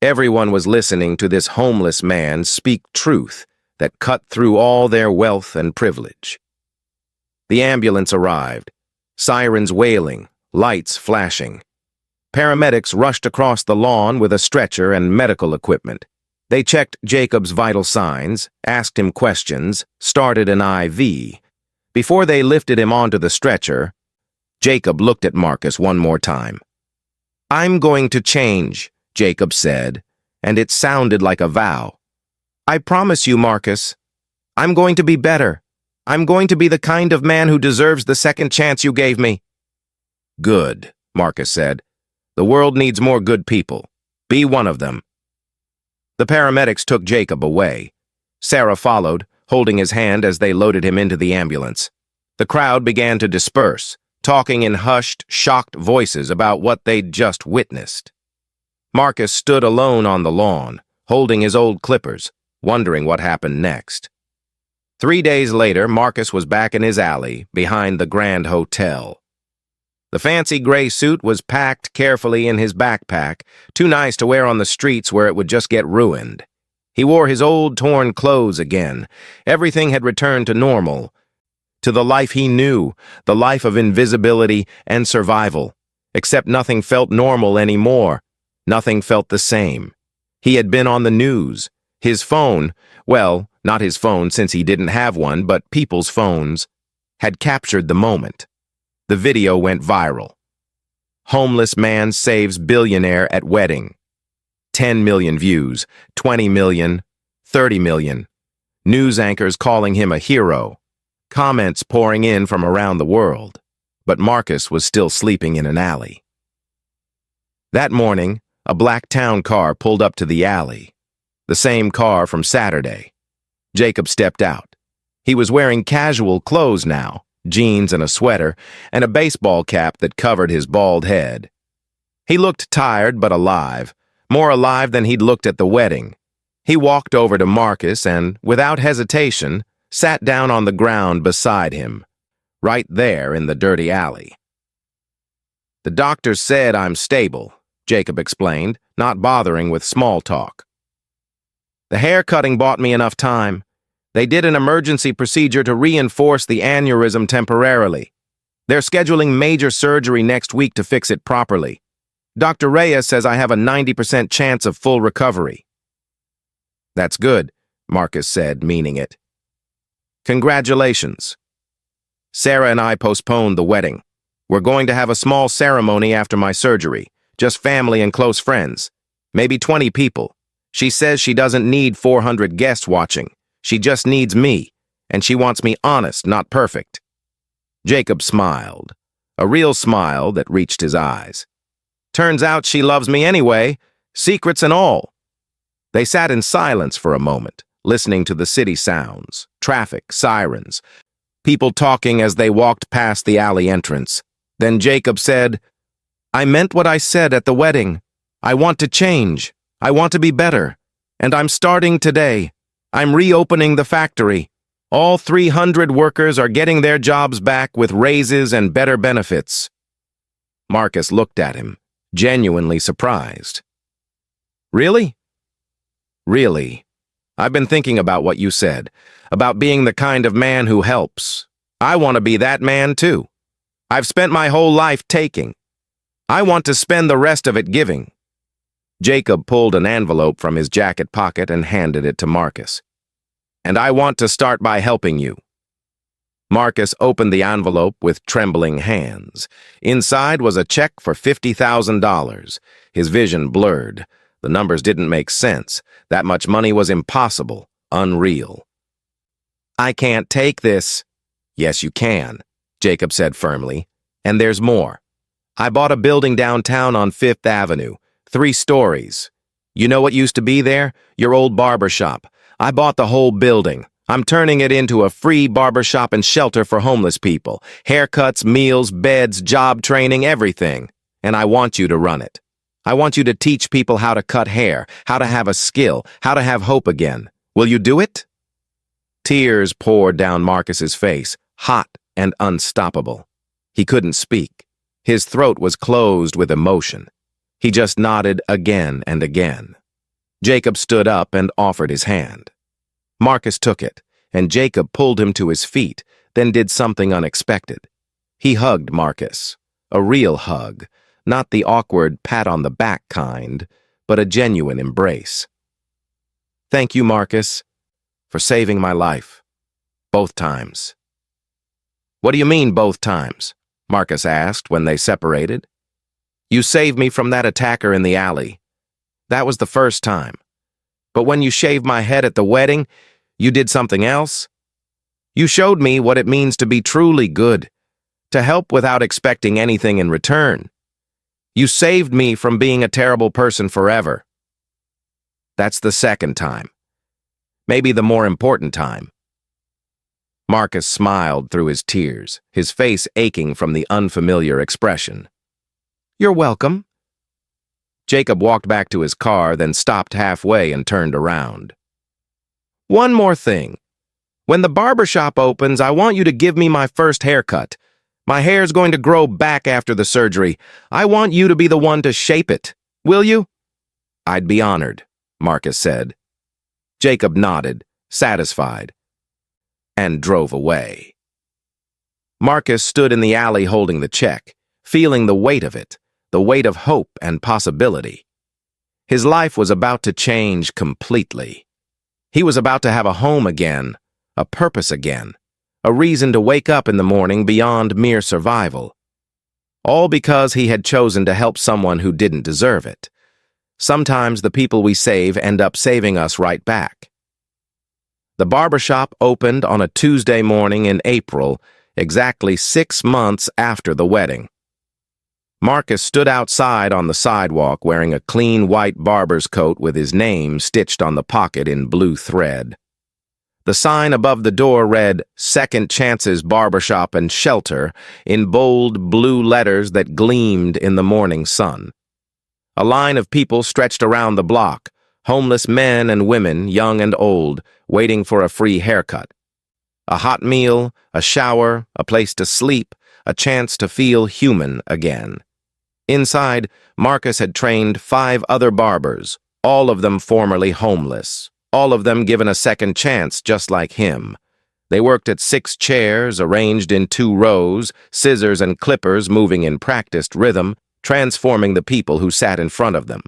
Everyone was listening to this homeless man speak truth that cut through all their wealth and privilege. The ambulance arrived, sirens wailing, lights flashing. Paramedics rushed across the lawn with a stretcher and medical equipment. They checked Jacob's vital signs, asked him questions, started an IV. Before they lifted him onto the stretcher, Jacob looked at Marcus one more time. "I'm going to change," Jacob said, and it sounded like a vow. "I promise you, Marcus. I'm going to be better. I'm going to be the kind of man who deserves the second chance you gave me." "Good," Marcus said. "The world needs more good people. Be one of them." The paramedics took Jacob away. Sarah followed, holding his hand as they loaded him into the ambulance. The crowd began to disperse, talking in hushed, shocked voices about what they'd just witnessed. Marcus stood alone on the lawn, holding his old clippers, wondering what happened next. 3 days later, Marcus was back in his alley, behind the Grand Hotel. The fancy gray suit was packed carefully in his backpack, too nice to wear on the streets where it would just get ruined. He wore his old torn clothes again. Everything had returned to normal, to the life he knew, the life of invisibility and survival. Except nothing felt normal anymore. Nothing felt the same. He had been on the news. His phone, well, not his phone since he didn't have one, but people's phones, had captured the moment. The video went viral. Homeless man saves billionaire at wedding. 10 million views, 20 million, 30 million. News anchors calling him a hero. Comments pouring in from around the world. But Marcus was still sleeping in an alley. That morning, a black town car pulled up to the alley. The same car from Saturday. Jacob stepped out. He was wearing casual clothes now, jeans and a sweater, and a baseball cap that covered his bald head. He looked tired but alive, more alive than he'd looked at the wedding. He walked over to Marcus and, without hesitation, sat down on the ground beside him, right there in the dirty alley. "The doctor said I'm stable," Jacob explained, not bothering with small talk. "The hair cutting bought me enough time. They did an emergency procedure to reinforce the aneurysm temporarily. They're scheduling major surgery next week to fix it properly. Dr. Reyes says I have a 90% chance of full recovery." "That's good," Marcus said, meaning it. "Congratulations. Sarah and I postponed the wedding. We're going to have a small ceremony after my surgery, just family and close friends, maybe 20 people. She says she doesn't need 400 guests watching. She just needs me, and she wants me honest, not perfect." Jacob smiled, a real smile that reached his eyes. "Turns out she loves me anyway, secrets and all." They sat in silence for a moment, listening to the city sounds, traffic, sirens, people talking as they walked past the alley entrance. Then Jacob said, "I meant what I said at the wedding. I want to change. I want to be better. And I'm starting today. I'm reopening the factory. All 300 workers are getting their jobs back with raises and better benefits." Marcus looked at him, genuinely surprised. "Really?" "Really. I've been thinking about what you said, about being the kind of man who helps. I want to be that man too. I've spent my whole life taking. I want to spend the rest of it giving." Jacob pulled an envelope from his jacket pocket and handed it to Marcus. "And I want to start by helping you." Marcus opened the envelope with trembling hands. Inside was a check for $50,000. His vision blurred. The numbers didn't make sense. That much money was impossible, unreal. "I can't take this." "Yes, you can," Jacob said firmly. "And there's more. I bought a building downtown on 5th Avenue, 3 stories. You know what used to be there? Your old barber shop. I bought the whole building. I'm turning it into a free barbershop and shelter for homeless people. Haircuts, meals, beds, job training, everything. And I want you to run it. I want you to teach people how to cut hair, how to have a skill, how to have hope again. Will you do it?" Tears poured down Marcus's face, hot and unstoppable. He couldn't speak. His throat was closed with emotion. He just nodded again and again. Jacob stood up and offered his hand. Marcus took it, and Jacob pulled him to his feet, then did something unexpected. He hugged Marcus, a real hug, not the awkward pat-on-the-back kind, but a genuine embrace. "Thank you, Marcus, for saving my life. Both times." "What do you mean, both times?" Marcus asked when they separated. "You saved me from that attacker in the alley. That was the first time. But when you shaved my head at the wedding, you did something else. You showed me what it means to be truly good, to help without expecting anything in return. You saved me from being a terrible person forever." "That's the second time. Maybe the more important time." Marcus smiled through his tears, his face aching from the unfamiliar expression. "You're welcome." Jacob walked back to his car, then stopped halfway and turned around. "One more thing. When the barbershop opens, I want you to give me my first haircut. My hair's going to grow back after the surgery. I want you to be the one to shape it. Will you?" "I'd be honored," Marcus said. Jacob nodded, satisfied, and drove away. Marcus stood in the alley holding the check, feeling the weight of it, the weight of hope and possibility. His life was about to change completely. He was about to have a home again, a purpose again, a reason to wake up in the morning beyond mere survival. All because he had chosen to help someone who didn't deserve it. Sometimes the people we save end up saving us right back. The barbershop opened on a Tuesday morning in April, exactly 6 months after the wedding. Marcus stood outside on the sidewalk wearing a clean white barber's coat with his name stitched on the pocket in blue thread. The sign above the door read, "Second Chances Barbershop and Shelter," in bold blue letters that gleamed in the morning sun. A line of people stretched around the block, homeless men and women, young and old, waiting for a free haircut. A hot meal, a shower, a place to sleep, a chance to feel human again. Inside, Marcus had trained 5 other barbers, all of them formerly homeless, all of them given a second chance just like him. They worked at 6 chairs arranged in 2 rows, scissors and clippers moving in practiced rhythm, transforming the people who sat in front of them.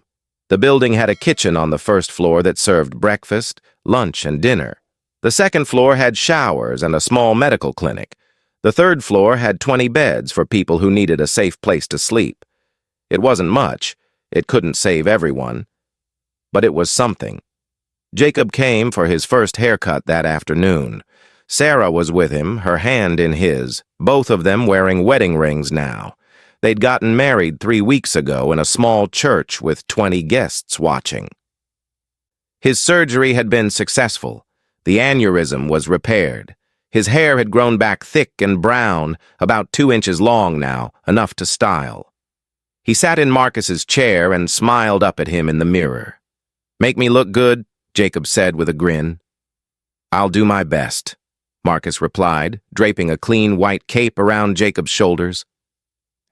The building had a kitchen on the first floor that served breakfast, lunch, and dinner. The second floor had showers and a small medical clinic. The third floor had 20 beds for people who needed a safe place to sleep. It wasn't much. It couldn't save everyone. But it was something. Jacob came for his first haircut that afternoon. Sarah was with him, her hand in his, both of them wearing wedding rings now. They'd gotten married 3 weeks ago in a small church with 20 guests watching. His surgery had been successful. The aneurysm was repaired. His hair had grown back thick and brown, about 2 inches long now, enough to style. He sat in Marcus's chair and smiled up at him in the mirror. "Make me look good," Jacob said with a grin. "I'll do my best," Marcus replied, draping a clean white cape around Jacob's shoulders.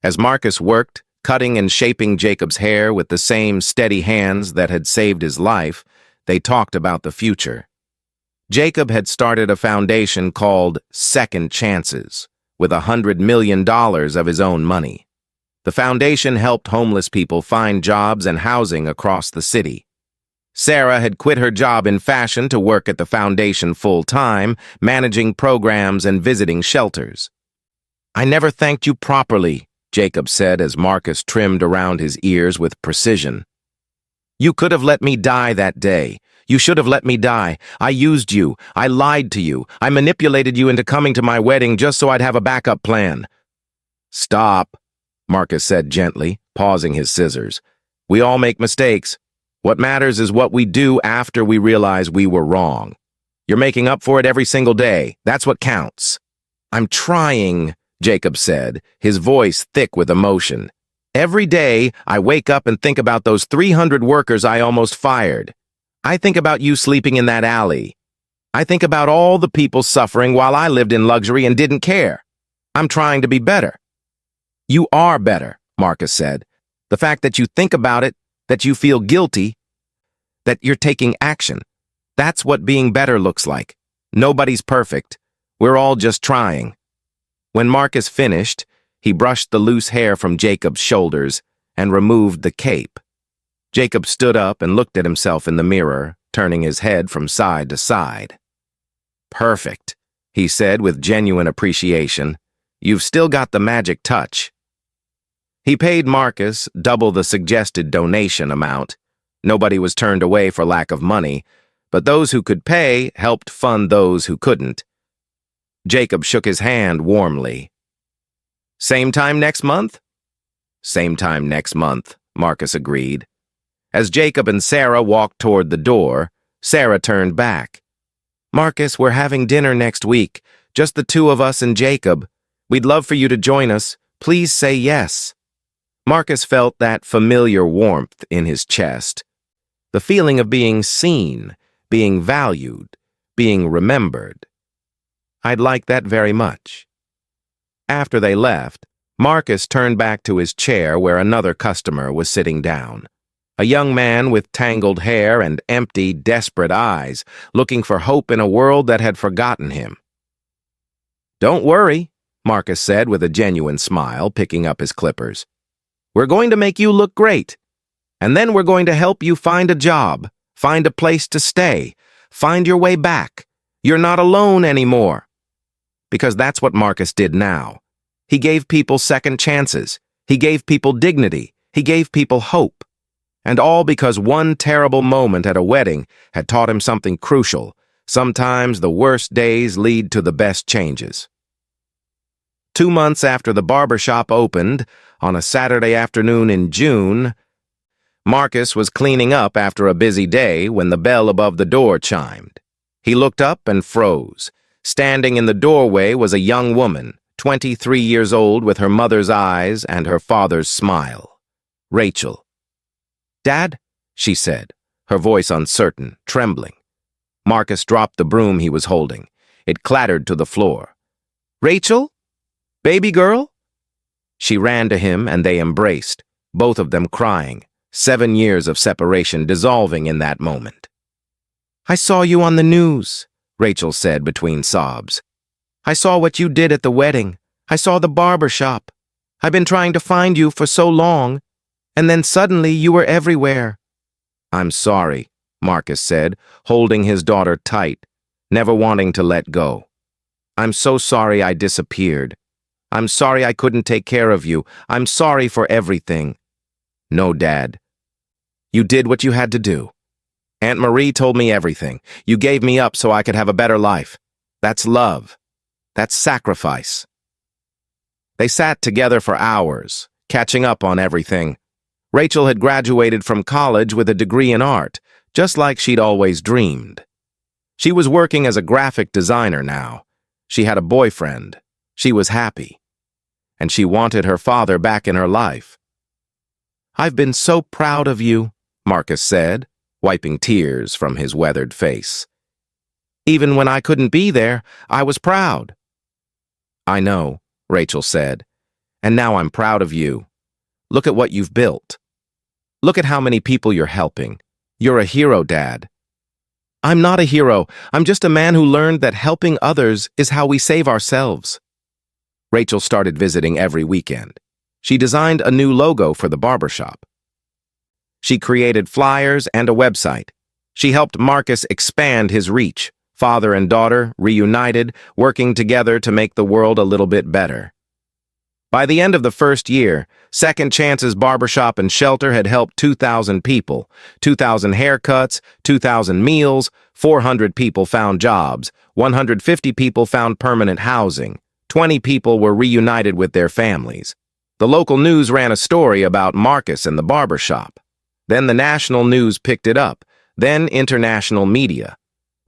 As Marcus worked, cutting and shaping Jacob's hair with the same steady hands that had saved his life, they talked about the future. Jacob had started a foundation called Second Chances, with $100 million of his own money. The foundation helped homeless people find jobs and housing across the city. Sarah had quit her job in fashion to work at the foundation full-time, managing programs and visiting shelters. "I never thanked you properly," Jacob said as Marcus trimmed around his ears with precision. "You could have let me die that day. You should have let me die. I used you. I lied to you. I manipulated you into coming to my wedding just so I'd have a backup plan." "Stop," Marcus said gently, pausing his scissors. "We all make mistakes. What matters is what we do after we realize we were wrong. You're making up for it every single day. That's what counts." "I'm trying," Jacob said, his voice thick with emotion. "Every day, I wake up and think about those 300 workers I almost fired. I think about you sleeping in that alley. I think about all the people suffering while I lived in luxury and didn't care. I'm trying to be better." "You are better," Marcus said. "The fact that you think about it, that you feel guilty, that you're taking action, that's what being better looks like. Nobody's perfect. We're all just trying." When Marcus finished, he brushed the loose hair from Jacob's shoulders and removed the cape. Jacob stood up and looked at himself in the mirror, turning his head from side to side. "Perfect," he said with genuine appreciation. "You've still got the magic touch." He paid Marcus double the suggested donation amount. Nobody was turned away for lack of money, but those who could pay helped fund those who couldn't. Jacob shook his hand warmly. "Same time next month?" "Same time next month," Marcus agreed. As Jacob and Sarah walked toward the door, Sarah turned back. "Marcus, we're having dinner next week, just the 2 of us and Jacob. We'd love for you to join us. Please say yes." Marcus felt that familiar warmth in his chest, the feeling of being seen, being valued, being remembered. "I'd like that very much." After they left, Marcus turned back to his chair where another customer was sitting down. A young man with tangled hair and empty, desperate eyes, looking for hope in a world that had forgotten him. "Don't worry," Marcus said with a genuine smile, picking up his clippers. "We're going to make you look great. And then we're going to help you find a job, find a place to stay, Find your way back. You're not alone anymore. Because that's what Marcus did now. He gave people second chances. He gave people dignity. He gave people hope. And all because one terrible moment at a wedding had taught him something crucial. Sometimes the worst days lead to the best changes. 2 months after the barbershop opened, on a Saturday afternoon in June, Marcus was cleaning up after a busy day when the bell above the door chimed. He looked up and froze. Standing in the doorway was a young woman, 23 years old, with her mother's eyes and her father's smile. Rachel. "Dad?" she said, her voice uncertain, trembling. Marcus dropped the broom he was holding. It clattered to the floor. "Rachel? Baby girl?" She ran to him and they embraced, both of them crying, 7 years of separation dissolving in that moment. "I saw you on the news," Rachel said between sobs. "I saw what you did at the wedding. I saw the barber shop. I've been trying to find you for so long, and then suddenly you were everywhere." "I'm sorry," Marcus said, holding his daughter tight, never wanting to let go. "I'm so sorry I disappeared. I'm sorry I couldn't take care of you. I'm sorry for everything." "No, Dad. You did what you had to do. Aunt Marie told me everything. You gave me up so I could have a better life. That's love. That's sacrifice." They sat together for hours, catching up on everything. Rachel had graduated from college with a degree in art, just like she'd always dreamed. She was working as a graphic designer now. She had a boyfriend. She was happy. And she wanted her father back in her life. "I've been so proud of you," Marcus said, wiping tears from his weathered face. "Even when I couldn't be there, I was proud." "I know," Rachel said, "and now I'm proud of you. Look at what you've built. Look at how many people you're helping. You're a hero, Dad." "I'm not a hero. I'm just a man who learned that helping others is how we save ourselves." Rachel started visiting every weekend. She designed a new logo for the barbershop. She created flyers and a website. She helped Marcus expand his reach. Father and daughter, reunited, working together to make the world a little bit better. By the end of the first year, Second Chance's Barbershop and Shelter had helped 2,000 people, 2,000 haircuts, 2,000 meals, 400 people found jobs, 150 people found permanent housing, 20 people were reunited with their families. The local news ran a story about Marcus and the barbershop. Then the national news picked it up, then international media.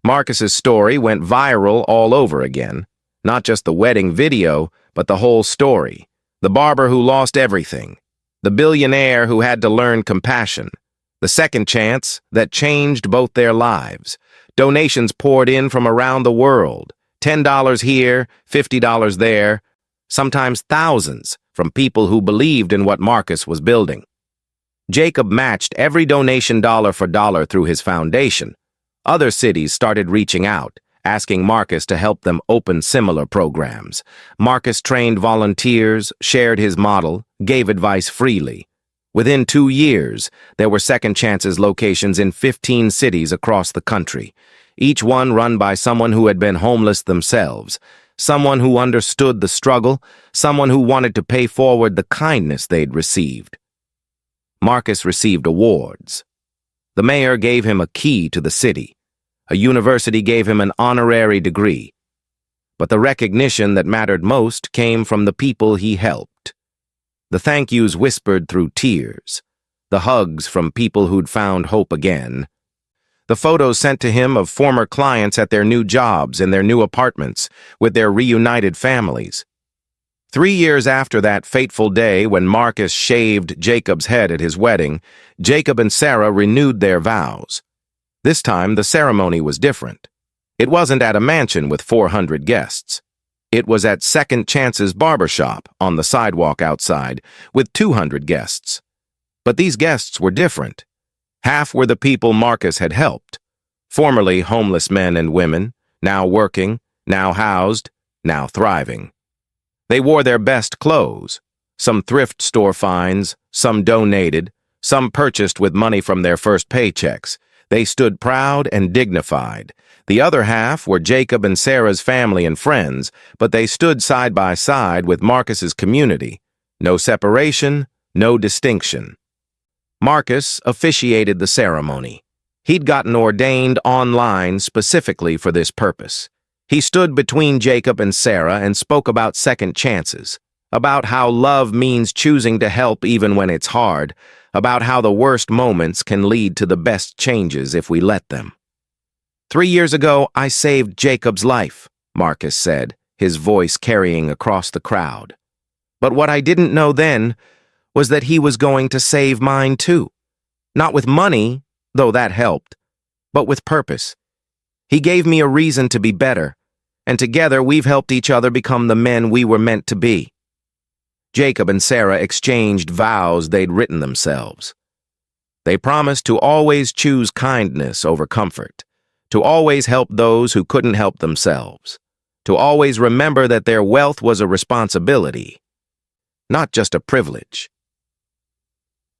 Marcus's story went viral all over again. Not just the wedding video, but the whole story. The barber who lost everything. The billionaire who had to learn compassion. The second chance that changed both their lives. Donations poured in from around the world. $10 here, $50 there. Sometimes thousands from people who believed in what Marcus was building. Jacob matched every donation dollar for dollar through his foundation. Other cities started reaching out, asking Marcus to help them open similar programs. Marcus trained volunteers, shared his model, gave advice freely. Within 2 years, there were Second Chances locations in 15 cities across the country, each one run by someone who had been homeless themselves, someone who understood the struggle, someone who wanted to pay forward the kindness they'd received. Marcus received awards. The mayor gave him a key to the city. A university gave him an honorary degree. But the recognition that mattered most came from the people he helped. The thank yous whispered through tears. The hugs from people who'd found hope again. The photos sent to him of former clients at their new jobs in their new apartments with their reunited families. 3 years after that fateful day when Marcus shaved Jacob's head at his wedding, Jacob and Sarah renewed their vows. This time, the ceremony was different. It wasn't at a mansion with 400 guests. It was at Second Chance's barbershop on the sidewalk outside with 200 guests. But these guests were different. Half were the people Marcus had helped, formerly homeless men and women, now working, now housed, now thriving. They wore their best clothes, some thrift store finds, some donated, some purchased with money from their first paychecks. They stood proud and dignified. The other half were Jacob and Sarah's family and friends, but they stood side by side with Marcus's community. No separation, no distinction. Marcus officiated the ceremony. He'd gotten ordained online specifically for this purpose. He stood between Jacob and Sarah and spoke about second chances, about how love means choosing to help even when it's hard, about how the worst moments can lead to the best changes if we let them. 3 years ago, I saved Jacob's life, Marcus said, his voice carrying across the crowd. But what I didn't know then was that he was going to save mine too. Not with money, though that helped, but with purpose. He gave me a reason to be better, and together we've helped each other become the men we were meant to be. Jacob and Sarah exchanged vows they'd written themselves. They promised to always choose kindness over comfort, to always help those who couldn't help themselves, to always remember that their wealth was a responsibility, not just a privilege.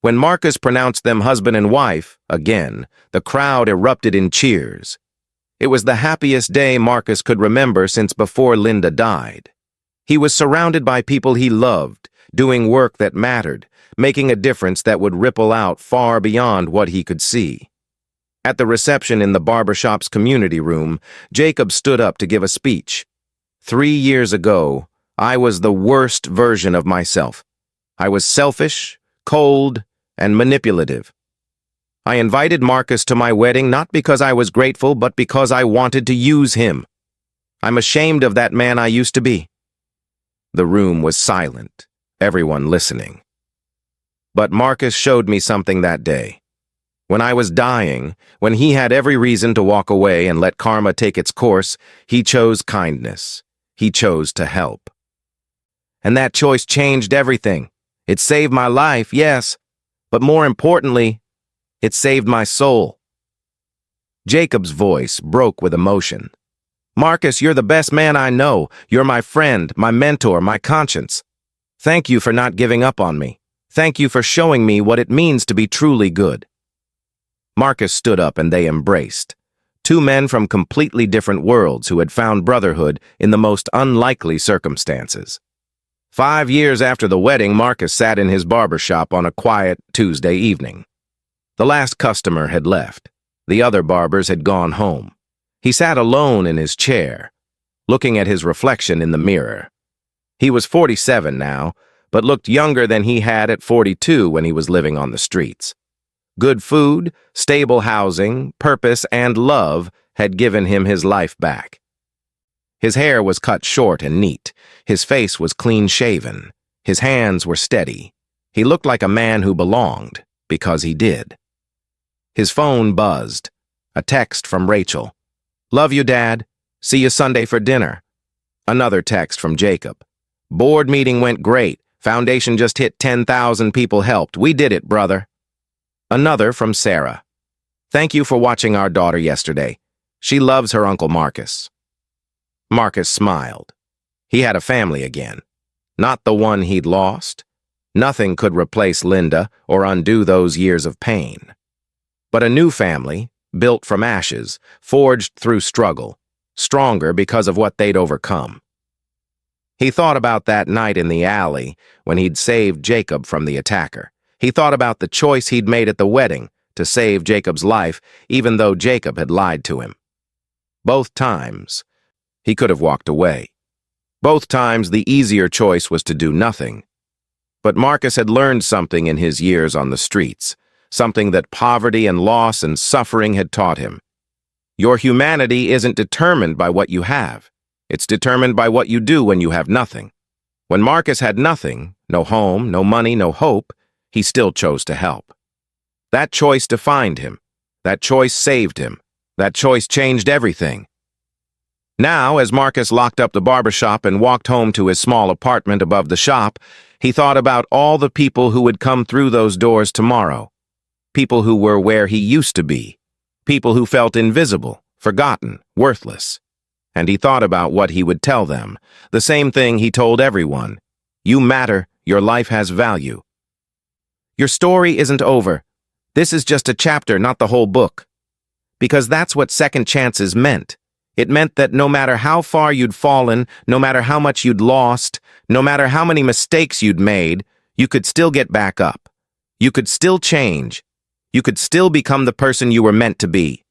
When Marcus pronounced them husband and wife, again, the crowd erupted in cheers. It was the happiest day Marcus could remember since before Linda died. He was surrounded by people he loved, doing work that mattered, making a difference that would ripple out far beyond what he could see. At the reception in the barbershop's community room, Jacob stood up to give a speech. 3 years ago, I was the worst version of myself. I was selfish, cold, and manipulative. I invited Marcus to my wedding not because I was grateful, but because I wanted to use him. I'm ashamed of that man I used to be. The room was silent, everyone listening. But Marcus showed me something that day. When I was dying, when he had every reason to walk away and let karma take its course, he chose kindness. He chose to help. And that choice changed everything. It saved my life, yes, but more importantly, it saved my soul. Jacob's voice broke with emotion. Marcus, you're the best man I know. You're my friend, my mentor, my conscience. Thank you for not giving up on me. Thank you for showing me what it means to be truly good. Marcus stood up and they embraced. Two men from completely different worlds who had found brotherhood in the most unlikely circumstances. 5 years after the wedding, Marcus sat in his barber shop on a quiet Tuesday evening. The last customer had left. The other barbers had gone home. He sat alone in his chair, looking at his reflection in the mirror. He was 47 now, but looked younger than he had at 42 when he was living on the streets. Good food, stable housing, purpose, and love had given him his life back. His hair was cut short and neat. His face was clean-shaven. His hands were steady. He looked like a man who belonged, because he did. His phone buzzed. A text from Rachel. Love you, Dad. See you Sunday for dinner. Another text from Jacob. Board meeting went great. Foundation just hit 10,000 people helped. We did it, brother. Another from Sarah. Thank you for watching our daughter yesterday. She loves her Uncle Marcus. Marcus smiled. He had a family again. Not the one he'd lost. Nothing could replace Linda or undo those years of pain. But a new family, built from ashes, forged through struggle, stronger because of what they'd overcome. He thought about that night in the alley when he'd saved Jacob from the attacker. He thought about the choice he'd made at the wedding to save Jacob's life, even though Jacob had lied to him. Both times, he could have walked away. Both times, the easier choice was to do nothing. But Marcus had learned something in his years on the streets, something that poverty and loss and suffering had taught him. Your humanity isn't determined by what you have. It's determined by what you do when you have nothing. When Marcus had nothing, no home, no money, no hope, he still chose to help. That choice defined him. That choice saved him. That choice changed everything. Now, as Marcus locked up the barbershop and walked home to his small apartment above the shop, he thought about all the people who would come through those doors tomorrow. People who were where he used to be. People who felt invisible, forgotten, worthless. And he thought about what he would tell them. The same thing he told everyone. You matter. Your life has value. Your story isn't over. This is just a chapter, not the whole book. Because that's what second chances meant. It meant that no matter how far you'd fallen, no matter how much you'd lost, no matter how many mistakes you'd made, you could still get back up. You could still change. You could still become the person you were meant to be.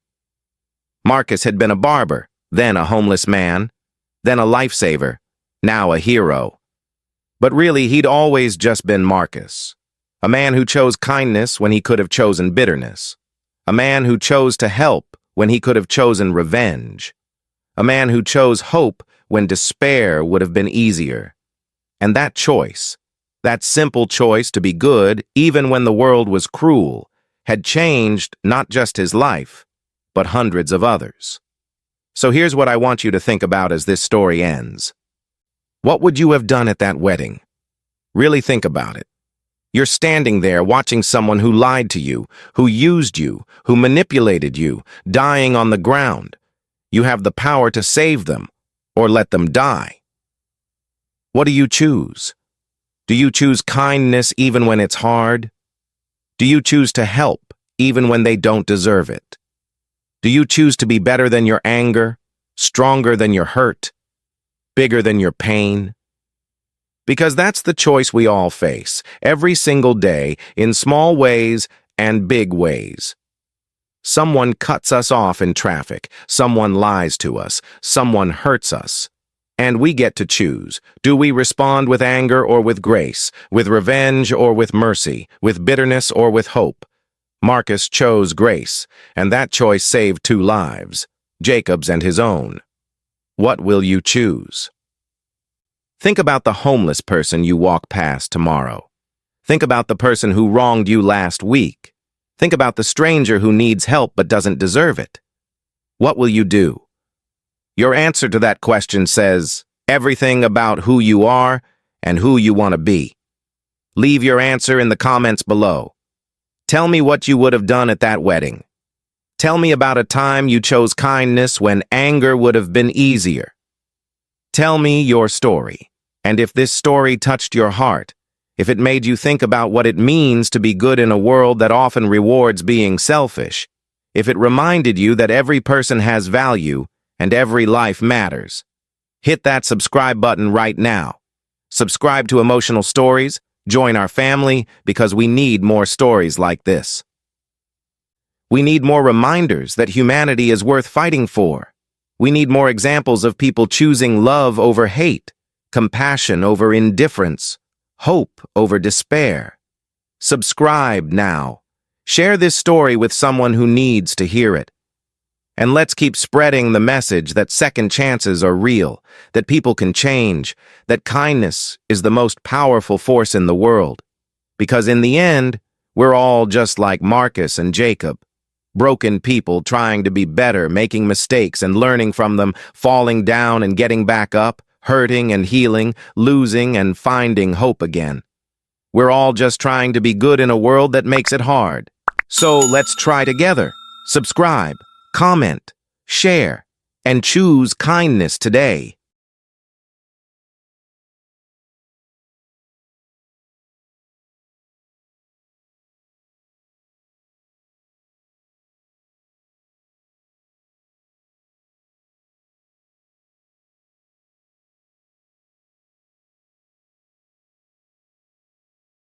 Marcus had been a barber, then a homeless man, then a lifesaver, now a hero. But really, he'd always just been Marcus. A man who chose kindness when he could have chosen bitterness. A man who chose to help when he could have chosen revenge. A man who chose hope when despair would have been easier. And that choice, that simple choice to be good even when the world was cruel, had changed not just his life, but hundreds of others. So here's what I want you to think about as this story ends. What would you have done at that wedding? Really think about it. You're standing there watching someone who lied to you, who used you, who manipulated you, dying on the ground. You have the power to save them, or let them die. What do you choose? Do you choose kindness even when it's hard? Do you choose to help even when they don't deserve it? Do you choose to be better than your anger, stronger than your hurt, bigger than your pain? Because that's the choice we all face, every single day, in small ways and big ways. Someone cuts us off in traffic, someone lies to us, someone hurts us. And we get to choose. Do we respond with anger or with grace, with revenge or with mercy, with bitterness or with hope? Marcus chose grace, and that choice saved 2 lives, Jacob's and his own. What will you choose? Think about the homeless person you walk past tomorrow. Think about the person who wronged you last week. Think about the stranger who needs help but doesn't deserve it. What will you do? Your answer to that question says everything about who you are and who you want to be. Leave your answer in the comments below. Tell me what you would have done at that wedding. Tell me about a time you chose kindness when anger would have been easier. Tell me your story. And if this story touched your heart, if it made you think about what it means to be good in a world that often rewards being selfish, if it reminded you that every person has value and every life matters, hit that subscribe button right now. Subscribe to Emotional Stories, join our family, because we need more stories like this. We need more reminders that humanity is worth fighting for. We need more examples of people choosing love over hate, compassion over indifference, hope over despair. Subscribe now. Share this story with someone who needs to hear it. And let's keep spreading the message that second chances are real, that people can change, that kindness is the most powerful force in the world. Because in the end, we're all just like Marcus and Jacob. Broken people trying to be better, making mistakes and learning from them, falling down and getting back up, hurting and healing, losing and finding hope again. We're all just trying to be good in a world that makes it hard. So let's try together. Subscribe, comment, share, and choose kindness today.